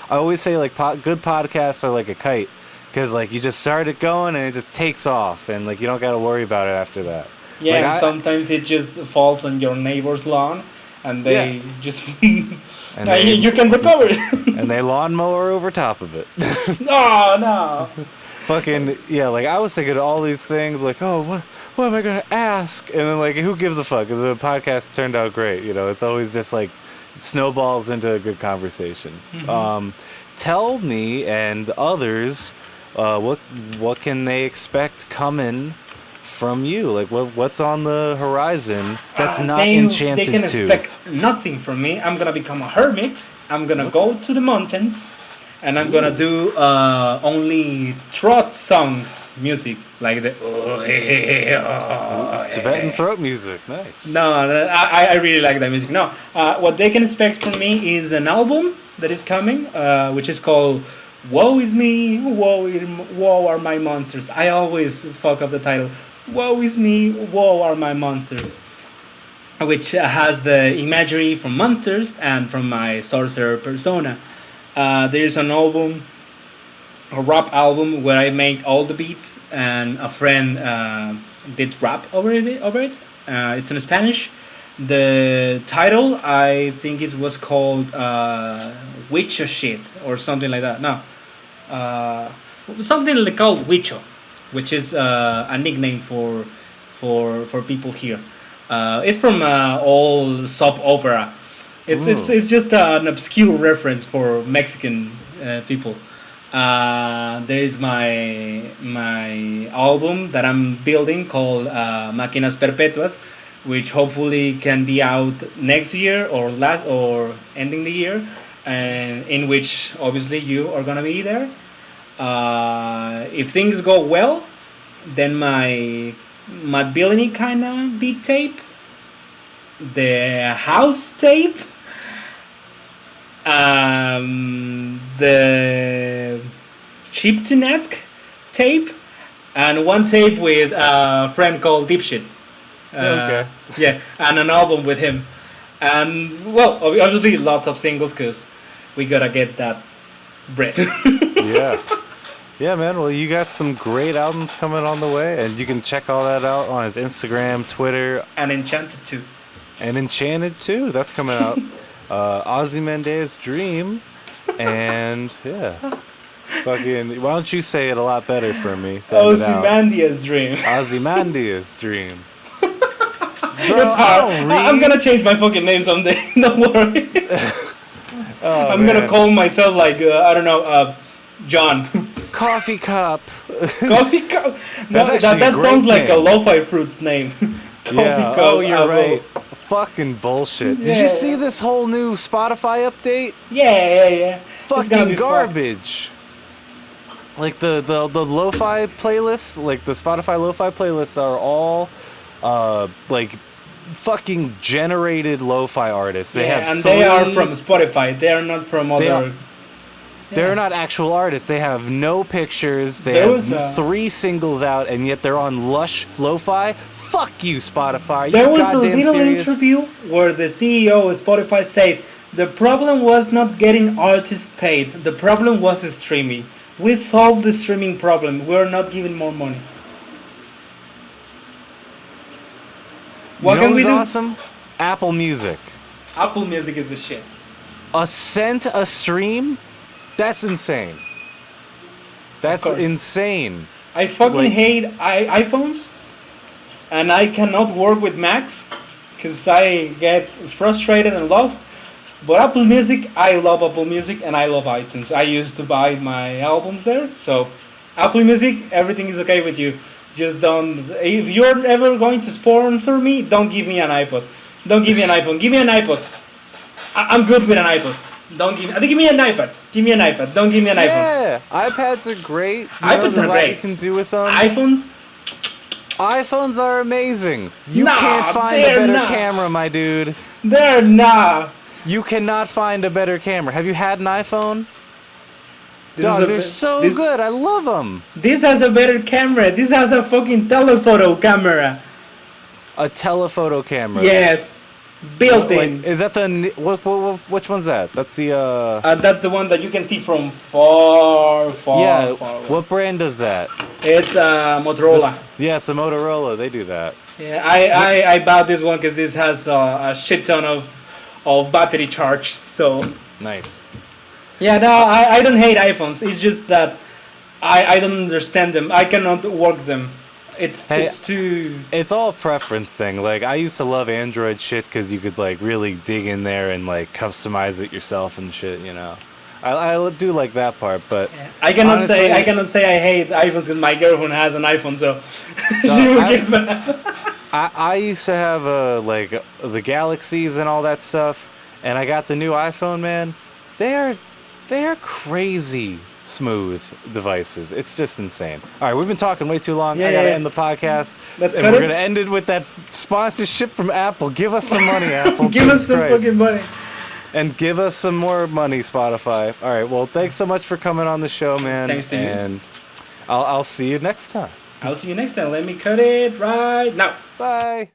S1: I always say like good podcasts are like a kite because like you just start it going and it just takes off and like you don't got to worry about it after that.
S2: Yeah,
S1: Like,
S2: and sometimes it just falls on your neighbor's lawn, and they
S1: Yeah.
S2: just
S1: And they-
S2: you can recover it.
S1: and they lawnmower over top of it.
S2: No, no.
S1: Fucking yeah, like I was thinking of all these things like, oh, what am I gonna ask? And then like who gives a fuck? And the podcast turned out great, you know, it's always just like it snowballs into a good conversation. Tell me and others what can they expect coming from you? Like what's on the horizon that's not
S2: they
S1: Enchanted
S2: can
S1: 2?
S2: expect nothing from me. I'm gonna become a hermit. I'm gonna go to the mountains, and I'm gonna do only trot songs, music like the.
S1: Tibetan throat music, nice.
S2: No, I really like that music. No, what they can expect from me is an album that is coming, which is called "Woe Is Me, Woe Are My Monsters." I always fuck up the title. "Woe is me, woe are my monsters," which has the imagery from monsters and from my sorcerer persona. There's an album, a rap album where I make all the beats, and a friend did rap over it. It's in Spanish. The title, I think it was called Witcho Shit or something like that. No, something like called Witcho, which is a nickname for people here. It's from old soap opera. It's just an obscure reference for Mexican people. There is my album that I'm building called Máquinas Perpetuas, which hopefully can be out next year or ending the year, and in which obviously you are gonna be there. If things go well, then my Billiny kind of beat tape, the house tape, the chiptune-esque tape, and one tape with a friend called Dipshit.
S1: Okay.
S2: Yeah, and an album with him. And, well, obviously lots of singles because we gotta get that bread.
S1: Yeah. Yeah, man. Well, you got some great albums coming on the way, and you can check all that out on his Instagram, Twitter,
S2: And Enchanted too.
S1: and Enchanted too. That's coming out. Ozymandias Dream, and yeah, fucking. Why don't you say it a lot better for me? to end it out?
S2: Ozymandias Dream.
S1: Ozymandias Dream.
S2: It's hard. I'm gonna change my fucking name someday. Don't worry. I'm gonna call myself like I don't know, John.
S1: Coffee Cup.
S2: Coffee cup. No,
S1: That's
S2: that
S1: actually a
S2: sounds
S1: great
S2: like a
S1: name.
S2: lo-fi fruits name. Coffee
S1: Yeah.
S2: cup.
S1: Oh, you're
S2: apple.
S1: right. Fucking bullshit. Did
S2: Yeah.
S1: you see this whole new Spotify update?
S2: Yeah. It's gonna
S1: Fucking
S2: be fun.
S1: garbage. Like the lo-fi playlists, like the Spotify lo-fi playlists are all like fucking generated lo-fi artists. They have
S2: and they are
S1: three-
S2: from Spotify. They are not from
S1: They
S2: other.
S1: are- They're not actual artists. They have no pictures. They
S2: There
S1: have
S2: was a-
S1: 3 singles out, and yet they're on Lush Lo-Fi. Fuck you, Spotify. Are you
S2: There was a
S1: goddamn
S2: little
S1: serious?
S2: interview where the CEO of Spotify said the problem was not getting artists paid. The problem was streaming. We solved the streaming problem. We're not giving more money. What
S1: You know
S2: can we
S1: who's
S2: do?
S1: awesome? Apple Music.
S2: Apple Music is the shit.
S1: A cent a stream? That's insane. That's
S2: course.
S1: insane.
S2: I fucking
S1: Like-
S2: hate iPhones, and I cannot work with Macs because I get frustrated and lost. But Apple Music, I love Apple Music and I love iTunes. I used to buy my albums there, so Apple Music, everything is okay with you. Just don't. If you're ever going to sponsor me, don't give me an iPod. Don't give me an iPhone. Give me an iPod. I'm good with an iPod. Don't give. Give me an iPad. Give me an iPad. Don't give me an iPhone.
S1: Yeah, iPads are great.
S2: iPads are great.
S1: You can do with them.
S2: iPhones
S1: are amazing. You
S2: Nah,
S1: can't find a
S2: they're
S1: better
S2: not.
S1: camera, my dude.
S2: they're not.
S1: You cannot find a better camera. Have you had an iPhone?
S2: This
S1: Dog,
S2: is a
S1: they're
S2: be-
S1: so
S2: this-
S1: good. I love them.
S2: This has a better camera. This has a fucking telephoto camera.
S1: A telephoto camera.
S2: Yes, built in.
S1: Like, is that the which one's that? That's the
S2: That's the one that you can see from far
S1: yeah.
S2: away.
S1: What brand does that?
S2: It's Motorola.
S1: Yeah, it's the Motorola. They do that.
S2: Yeah, I bought this one because this has a shit ton of battery charge. So
S1: Nice.
S2: yeah, no, I don't hate iPhones. It's just that I don't understand them. I cannot work them. It's too.
S1: It's all a preference thing. Like I used to love Android shit because you could like really dig in there and like customize it yourself and shit. You know, I do like that part, but
S2: I cannot
S1: honestly,
S2: say I hate iPhones because my girlfriend has an iPhone, so she
S1: No,
S2: will get mad.
S1: I used to have like the Galaxies and all that stuff, and I got the new iPhone. Man, they are crazy smooth devices. It's just insane. All right, we've been talking way too long. I gotta end the podcast,
S2: Let's
S1: and
S2: cut
S1: we're
S2: it.
S1: gonna end it with that sponsorship from Apple. Give us some money, Apple.
S2: Give
S1: Jesus
S2: us some
S1: Christ.
S2: fucking money.
S1: And give us some more money, Spotify. All right, well, thanks so much for coming on the show, man.
S2: Thanks to you.
S1: And I'll see you next time.
S2: I'll see you next time. Let me cut it right now.
S1: Bye.